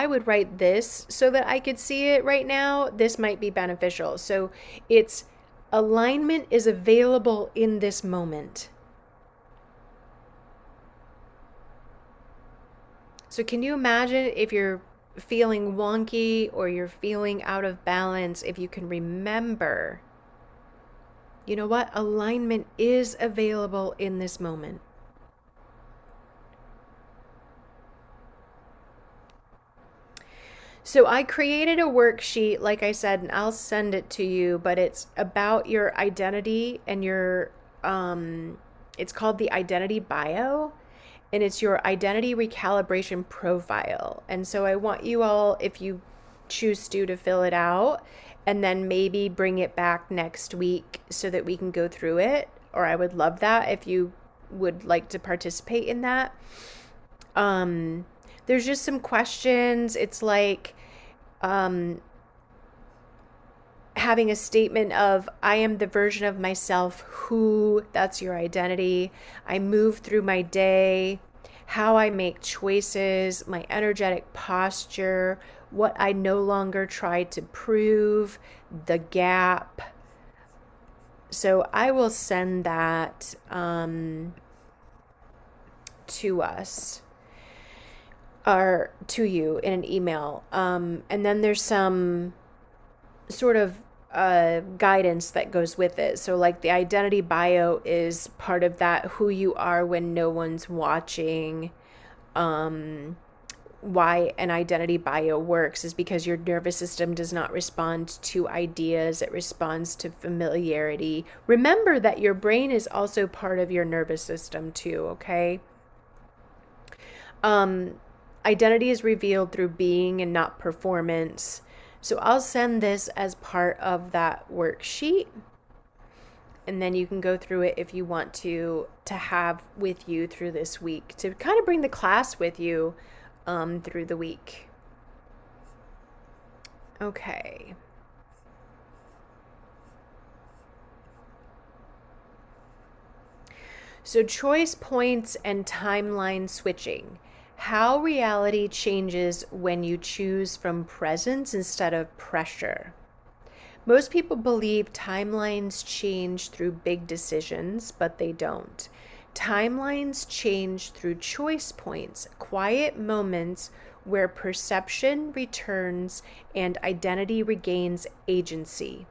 would write this so that I could see it right now, this might be beneficial. So it's alignment is available in this moment. So can you imagine if you're feeling wonky or you're feeling out of balance, if you can remember, you know what? Alignment is available in this moment. So I created a worksheet, like I said, and I'll send it to you, but it's about your identity and it's called the Identity Bio, and it's your identity recalibration profile. And so I want you all, if you choose to fill it out and then maybe bring it back next week so that we can go through it. Or I would love that if you would like to participate in that. There's just some questions. It's like having a statement of, I am the version of myself who, that's your identity. I move through my day, how I make choices, my energetic posture, what I no longer try to prove, the gap. So I will send that to us or to you in an email. And then there's some sort of guidance that goes with it. So like the Identity Bio is part of that, who you are when no one's watching. Why an Identity Bio works is because your nervous system does not respond to ideas, it responds to familiarity. Remember that your brain is also part of your nervous system too, okay? Identity is revealed through being and not performance. So I'll send this as part of that worksheet, and then you can go through it if you want to have with you through this week, to kind of bring the class with you through the week. Okay. So choice points and timeline switching. How reality changes when you choose from presence instead of pressure. Most people believe timelines change through big decisions, but they don't. Timelines change through choice points, quiet moments where perception returns and identity regains agency.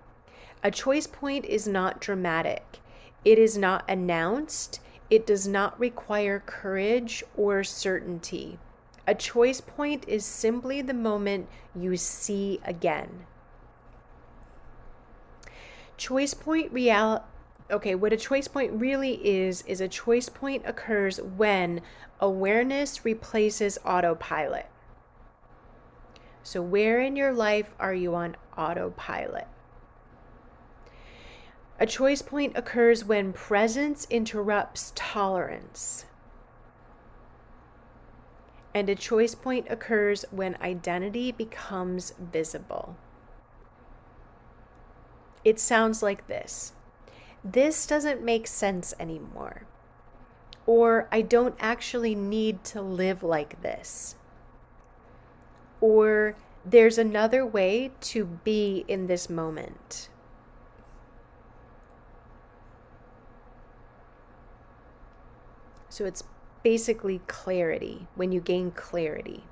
A choice point is not dramatic. It is not announced. It does not require courage or certainty. A choice point is simply the moment you see again. What a choice point really is a choice point occurs when awareness replaces autopilot. So where in your life are you on autopilot? A choice point occurs when presence interrupts tolerance. And a choice point occurs when identity becomes visible. It sounds like this. This doesn't make sense anymore. Or I don't actually need to live like this. Or there's another way to be in this moment. So it's basically clarity, when you gain clarity.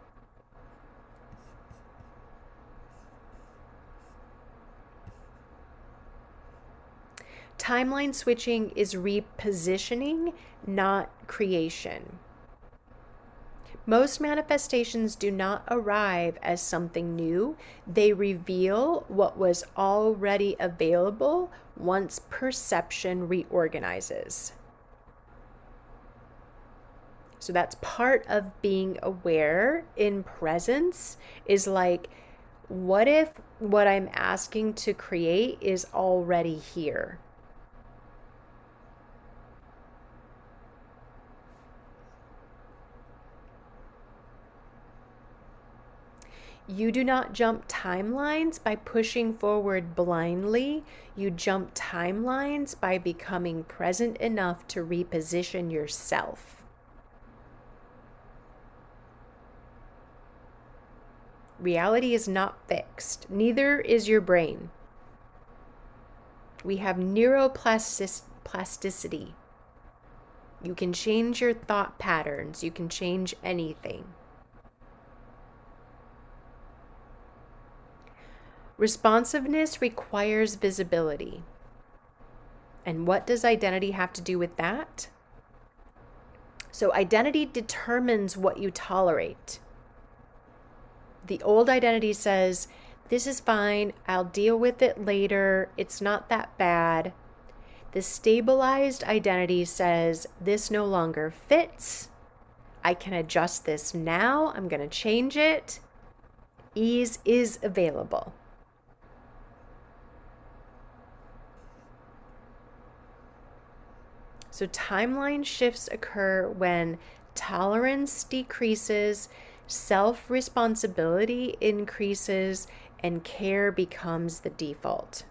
Timeline switching is repositioning, not creation. Most manifestations do not arrive as something new. They reveal what was already available once perception reorganizes. So that's part of being aware in presence, is like, what if what I'm asking to create is already here? You do not jump timelines by pushing forward blindly. You jump timelines by becoming present enough to reposition yourself. Reality is not fixed. Neither is your brain. We have neuroplasticity. You can change your thought patterns. You can change anything. Responsiveness requires visibility. And what does identity have to do with that? So identity determines what you tolerate. The old identity says, this is fine, I'll deal with it later, it's not that bad. The stabilized identity says, this no longer fits, I can adjust this now, I'm going to change it. Ease is available. So timeline shifts occur when tolerance decreases, self-responsibility increases, and care becomes the default,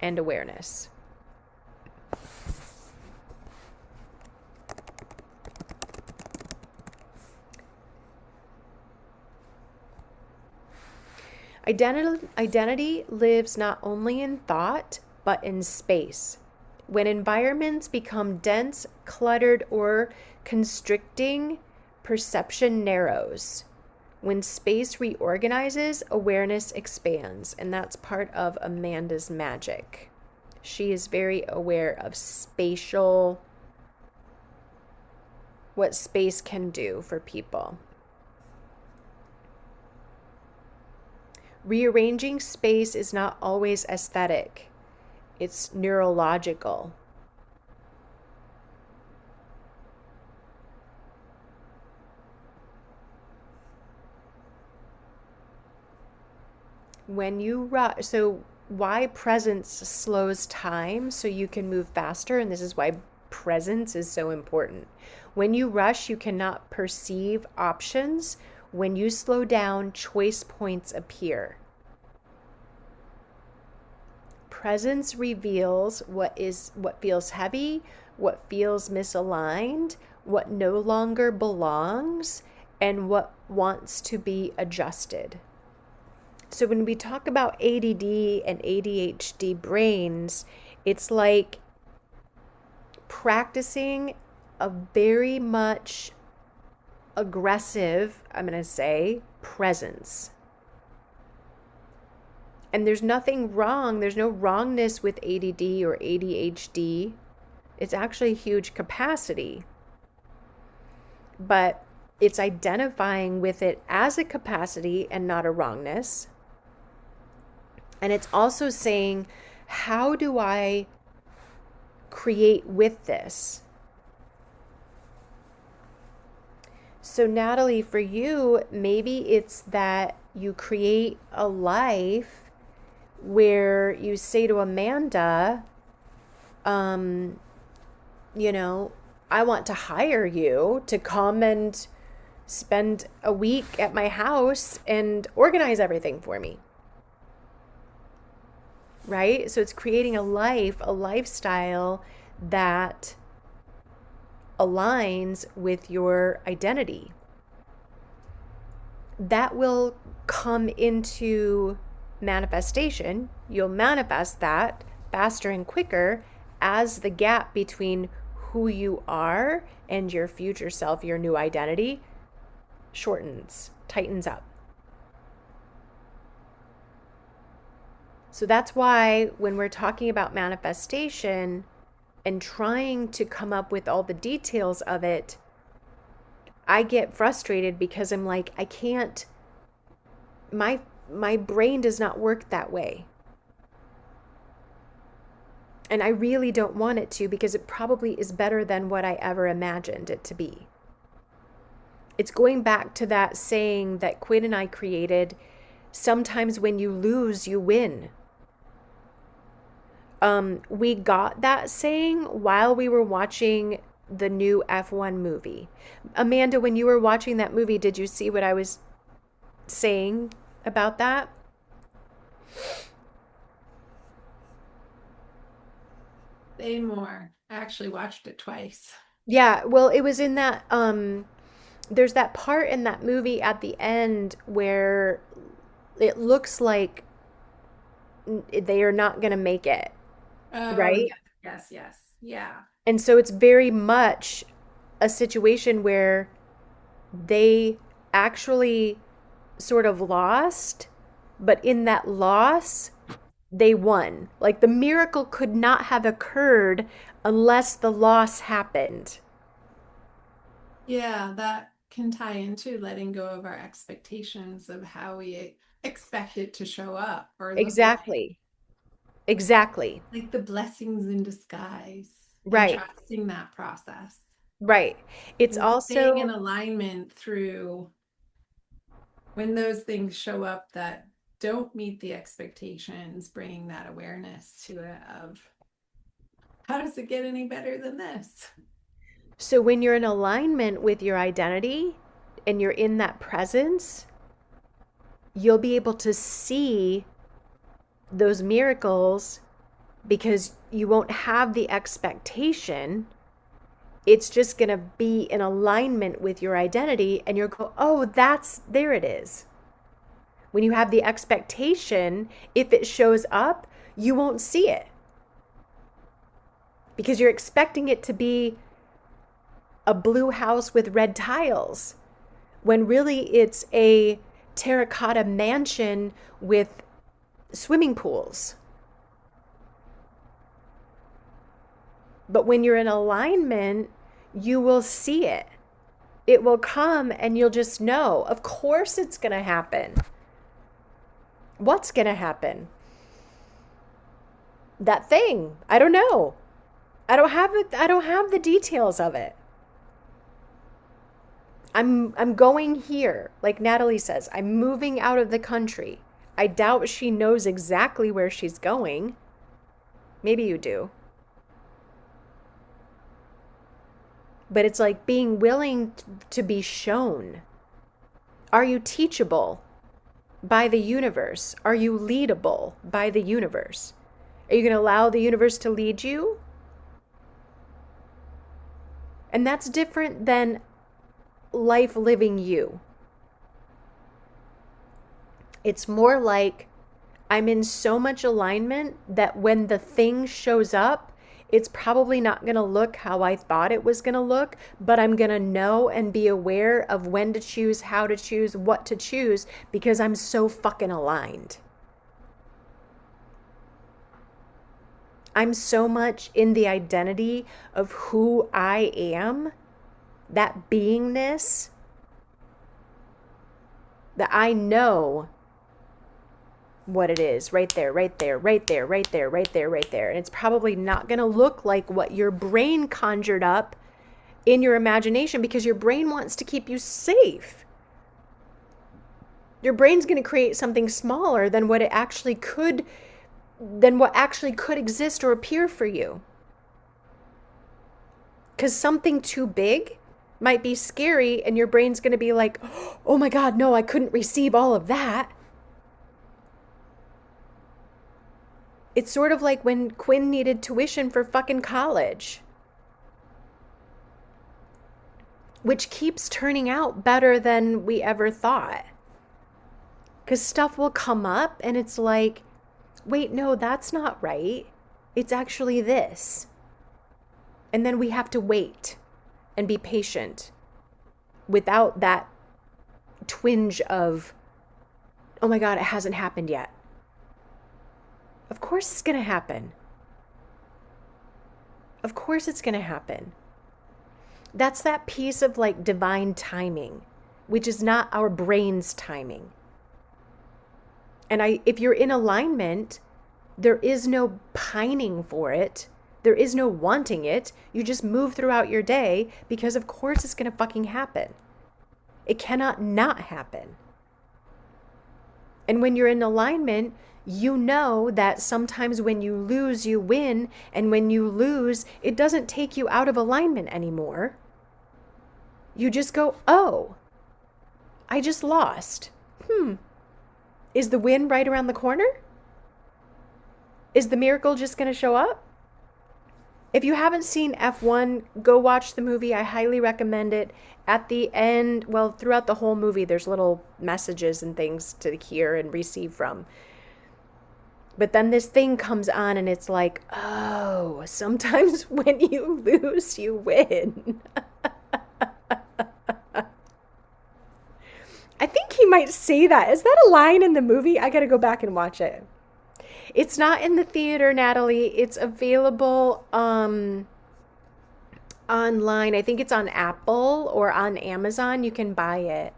and awareness. Identity lives not only in thought, but in space. When environments become dense, cluttered, or constricting, perception narrows. When space reorganizes, awareness expands, and that's part of Amanda's magic. She is very aware of what space can do for people. Rearranging space is not always aesthetic. It's neurological. So why presence slows time so you can move faster, and this is why presence is so important. When you rush, you cannot perceive options. When you slow down, choice points appear. Presence reveals what feels heavy, what feels misaligned, what no longer belongs, and what wants to be adjusted. So when we talk about ADD and ADHD brains, it's like practicing a very much aggressive, I'm going to say, presence. And there's nothing wrong, there's no wrongness with ADD or ADHD. It's actually huge capacity, but it's identifying with it as a capacity and not a wrongness. And it's also saying, how do I create with this? So, Natalie, for you, maybe it's that you create a life where you say to Amanda, you know, I want to hire you to come and spend a week at my house and organize everything for me. Right? So it's creating a life, a lifestyle that aligns with your identity. That will come into manifestation. You'll manifest that faster and quicker as the gap between who you are and your future self, your new identity, shortens, tightens up. So that's why when we're talking about manifestation and trying to come up with all the details of it, I get frustrated because I'm like, I can't, my brain does not work that way. And I really don't want it to, because it probably is better than what I ever imagined it to be. It's going back to that saying that Quinn and I created, sometimes when you lose, you win. We got that saying while we were watching the new F1 movie. Amanda, when you were watching that movie, did you see what I was saying about that? Say more. I actually watched it twice. Yeah, well, it was in that there's that part in that movie at the end where it looks like they are not going to make it, Oh, right? yes. Yeah. And so it's very much a situation where they actually sort of lost, but in that loss, they won. Like the miracle could not have occurred unless the loss happened. Yeah, that can tie into letting go of our expectations of how we expect it to show up or look Exactly. Exactly. like the blessings in disguise and Right. trusting that process Right. It's and staying in also, alignment through when those things show up that don't meet the expectations, bringing that awareness to it of how does it get any better than this? so when you're in alignment with your identity and you're in that presence, you'll be able to see those miracles because you won't have the expectation. It's just going to be in alignment with your identity, and you'll go, oh, there it is. When you have the expectation, if it shows up, you won't see it because you're expecting it to be a blue house with red tiles, when really it's a terracotta mansion with swimming pools. But when you're in alignment, you will see it. It will come and you'll just know. Of course it's going to happen. What's going to happen? That thing. I don't know. I don't have it. I don't have the details of it. I'm going here. Like Natalie says, I'm moving out of the country. I doubt she knows exactly where she's going. Maybe you do. But it's like being willing to be shown. Are you teachable by the universe? Are you leadable by the universe? Are you going to allow the universe to lead you? And that's different than life living you. It's more like I'm in so much alignment that when the thing shows up, it's probably not going to look how I thought it was going to look, but I'm going to know and be aware of when to choose, how to choose, what to choose, because I'm so fucking aligned. I'm so much in the identity of who I am, that beingness, that I know what it is right there, right there, right there, right there, right there, right there. And it's probably not going to look like what your brain conjured up in your imagination, because your brain wants to keep you safe. Your brain's going to create something smaller than what actually could exist or appear for you. Because something too big might be scary, and your brain's going to be like, oh my God, no, I couldn't receive all of that. It's sort of like when Quinn needed tuition for fucking college, which keeps turning out better than we ever thought. Because stuff will come up and it's like, wait, no, that's not right. It's actually this. And then we have to wait and be patient without that twinge of, oh my God, it hasn't happened yet. Of course it's going to happen. Of course it's going to happen. That's that piece of like divine timing, which is not our brain's timing. And if you're in alignment, there is no pining for it. There is no wanting it. You just move throughout your day because of course it's going to fucking happen. It cannot not happen. And when you're in alignment, you know that sometimes when you lose, you win. And when you lose, it doesn't take you out of alignment anymore. You just go, oh, I just lost. Is the win right around the corner? Is the miracle just going to show up? If you haven't seen F1, go watch the movie. I highly recommend it. At the end, well, throughout the whole movie, there's little messages and things to hear and receive from. But then this thing comes on and it's like, oh, sometimes when you lose, you win. I think he might say that. Is that a line in the movie? I got to go back and watch it. It's not in the theater, Natalie. It's available online. I think it's on Apple or on Amazon. You can buy it.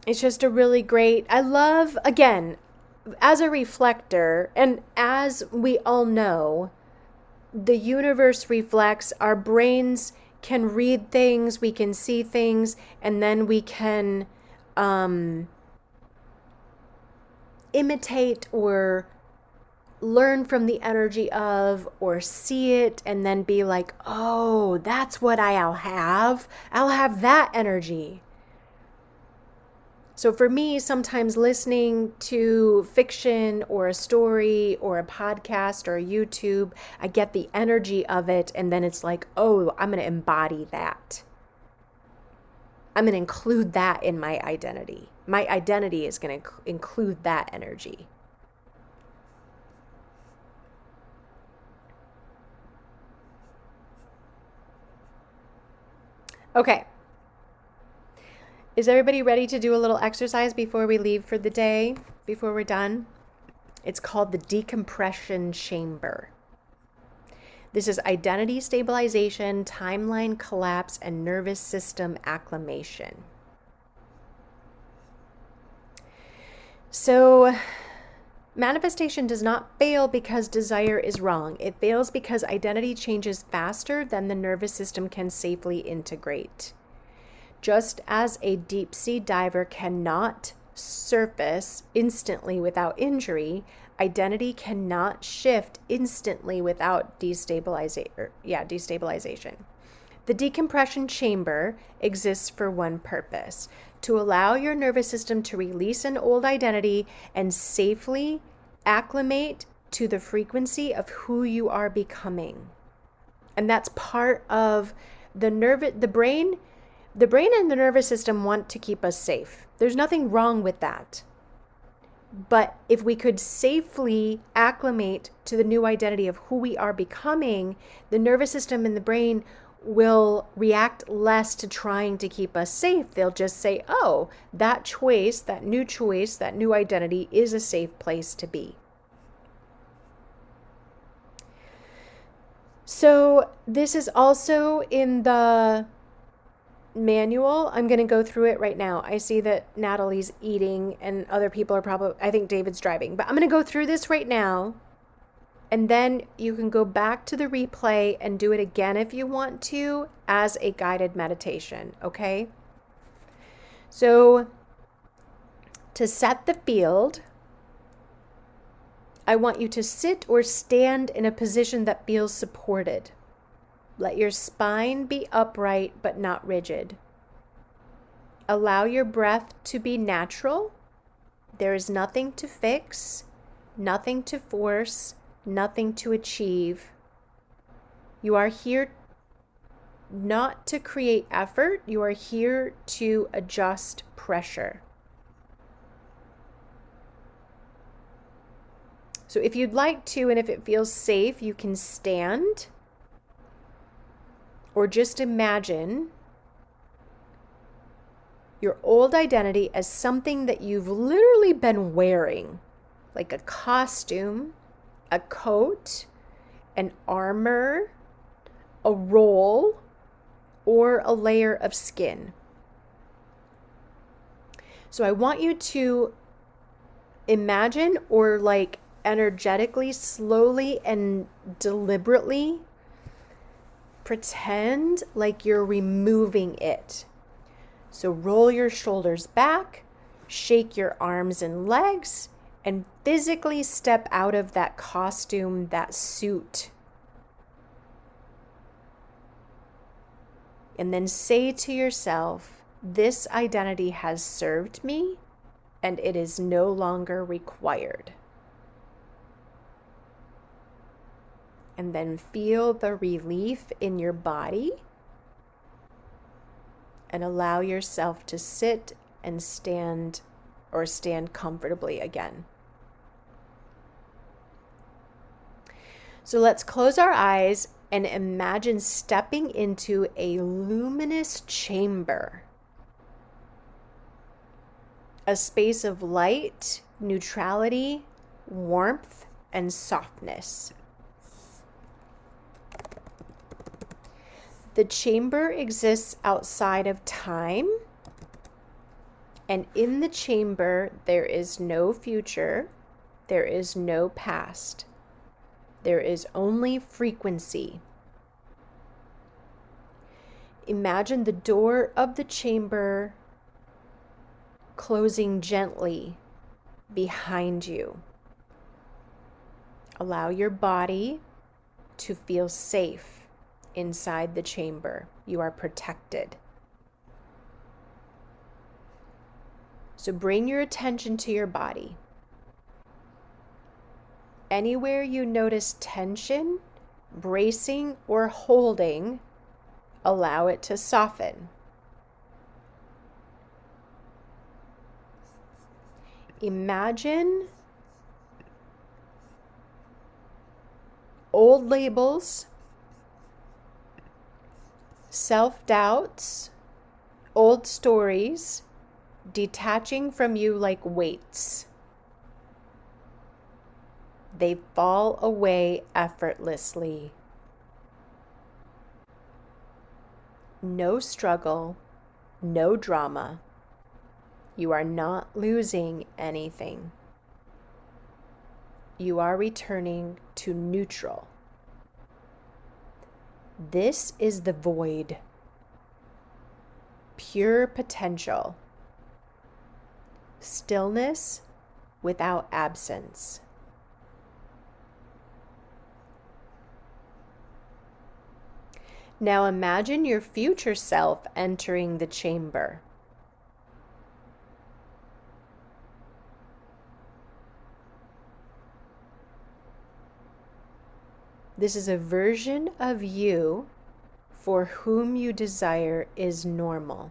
It's just a really great, I love, again, as a reflector, and as we all know, the universe reflects. Our brains can read things, we can see things, and then we can imitate or learn from the energy of, or see it and then be like, oh, that's what I'll have. I'll have that energy. So for me, sometimes listening to fiction or a story or a podcast or a YouTube, I get the energy of it, and then it's like, oh, I'm going to embody that. I'm going to include that in my identity. My identity is going to include that energy. Okay. Is everybody ready to do a little exercise before we leave for the day, before we're done? It's called the decompression chamber. This is identity stabilization, timeline collapse, and nervous system acclimation. So, manifestation does not fail because desire is wrong. It fails because identity changes faster than the nervous system can safely integrate. Just as a deep sea diver cannot surface instantly without injury, identity cannot shift instantly without destabilization. The decompression chamber exists for one purpose: to allow your nervous system to release an old identity and safely acclimate to the frequency of who you are becoming. And that's part of the brain. The brain and the nervous system want to keep us safe. There's nothing wrong with that. But if we could safely acclimate to the new identity of who we are becoming, the nervous system and the brain will react less to trying to keep us safe. They'll just say, oh, that choice, that new identity is a safe place to be. So this is also in the manual. I'm going to go through it right now. I see that Natalie's eating and other people are probably, I think David's driving, but I'm going to go through this right now. And then you can go back to the replay and do it again if you want to as a guided meditation, okay? So to set the field, I want you to sit or stand in a position that feels supported. Let your spine be upright but not rigid. Allow your breath to be natural. There is nothing to fix, nothing to force, nothing to achieve. You are here not to create effort, you are here to adjust pressure. So if you'd like to, and if it feels safe, you can stand or just imagine your old identity as something that you've literally been wearing, like a costume, a coat, an armor, a role, or a layer of skin. So I want you to imagine or like energetically, slowly and deliberately pretend like you're removing it. So roll your shoulders back, shake your arms and legs, and physically step out of that costume, that suit. And then say to yourself, this identity has served me and it is no longer required. And then feel the relief in your body and allow yourself to sit and stand or stand comfortably again. So let's close our eyes and imagine stepping into a luminous chamber, a space of light, neutrality, warmth, and softness. The chamber exists outside of time, and in the chamber there is no future, there is no past. There is only frequency. Imagine the door of the chamber closing gently behind you. Allow your body to feel safe inside the chamber. You are protected. So bring your attention to your body. Anywhere you notice tension, bracing, or holding, allow it to soften. Imagine old labels, self-doubts, old stories detaching from you like weights. They fall away effortlessly. No struggle, no drama. You are not losing anything. You are returning to neutral. This is the void. Pure potential. Stillness without absence. Now imagine your future self entering the chamber. This is a version of you for whom you desire is normal.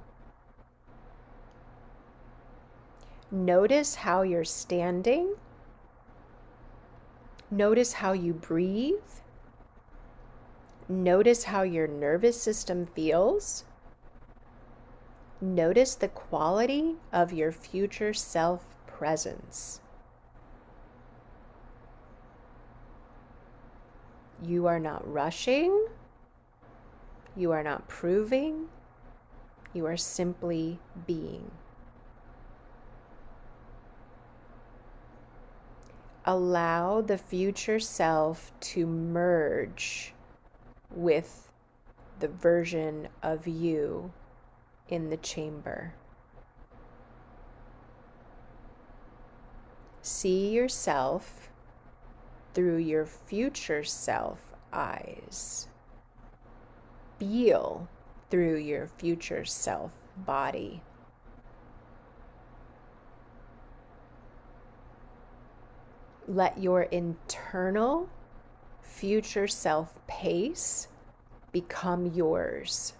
Notice how you're standing. Notice how you breathe. Notice how your nervous system feels. Notice the quality of your future self presence. You are not rushing. You are not proving. You are simply being. Allow the future self to merge with the version of you in the chamber. See yourself through your future self eyes. Feel through your future self body. Let your internal future self pace become yours.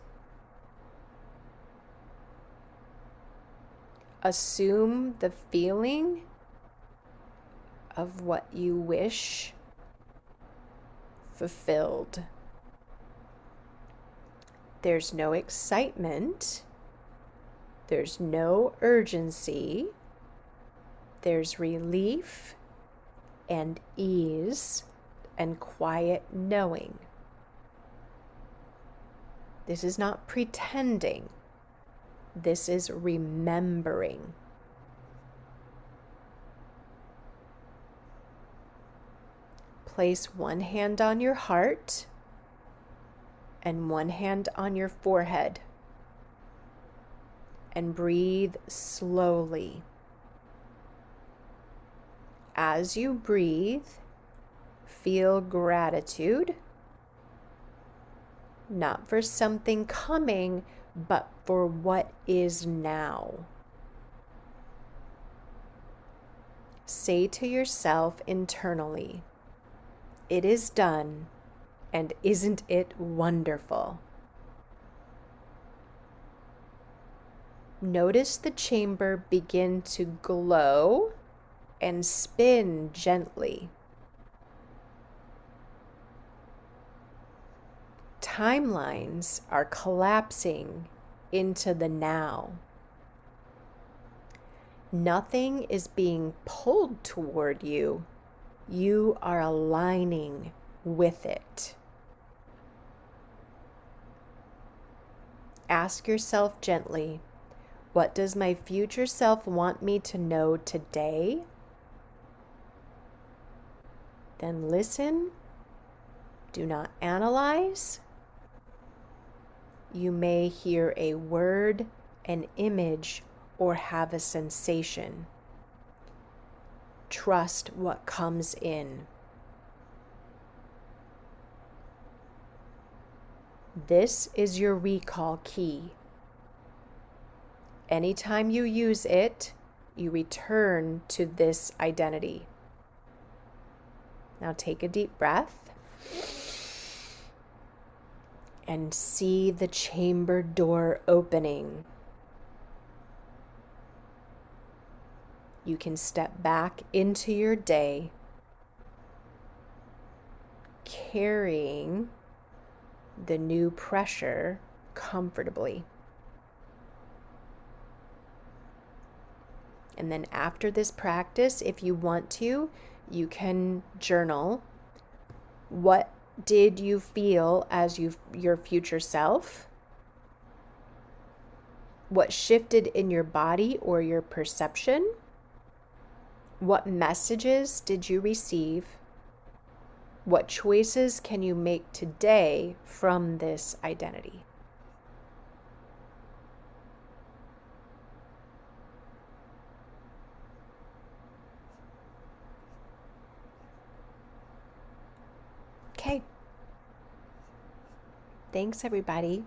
Assume the feeling of what you wish fulfilled. There's no excitement. There's no urgency. There's relief and ease and quiet knowing. This is not pretending. This is remembering. Place one hand on your heart and one hand on your forehead, and breathe slowly. As you breathe, feel gratitude, not for something coming, but for what is now. Say to yourself internally, "It is done, and isn't it wonderful?" Notice the chamber begin to glow and spin gently. Timelines are collapsing into the now. Nothing is being pulled toward you. You are aligning with it. Ask yourself gently, what does my future self want me to know today? Then listen. Do not analyze. You may hear a word, an image, or have a sensation. Trust what comes in. This is your recall key. Anytime you use it, you return to this identity. Now take a deep breath and see the chamber door opening. You can step back into your day carrying the new pressure comfortably. And then after this practice, if you want to, you can journal. What did you feel as your future self? What shifted in your body or your perception? What messages did you receive? What choices can you make today from this identity? Okay. Thanks, everybody.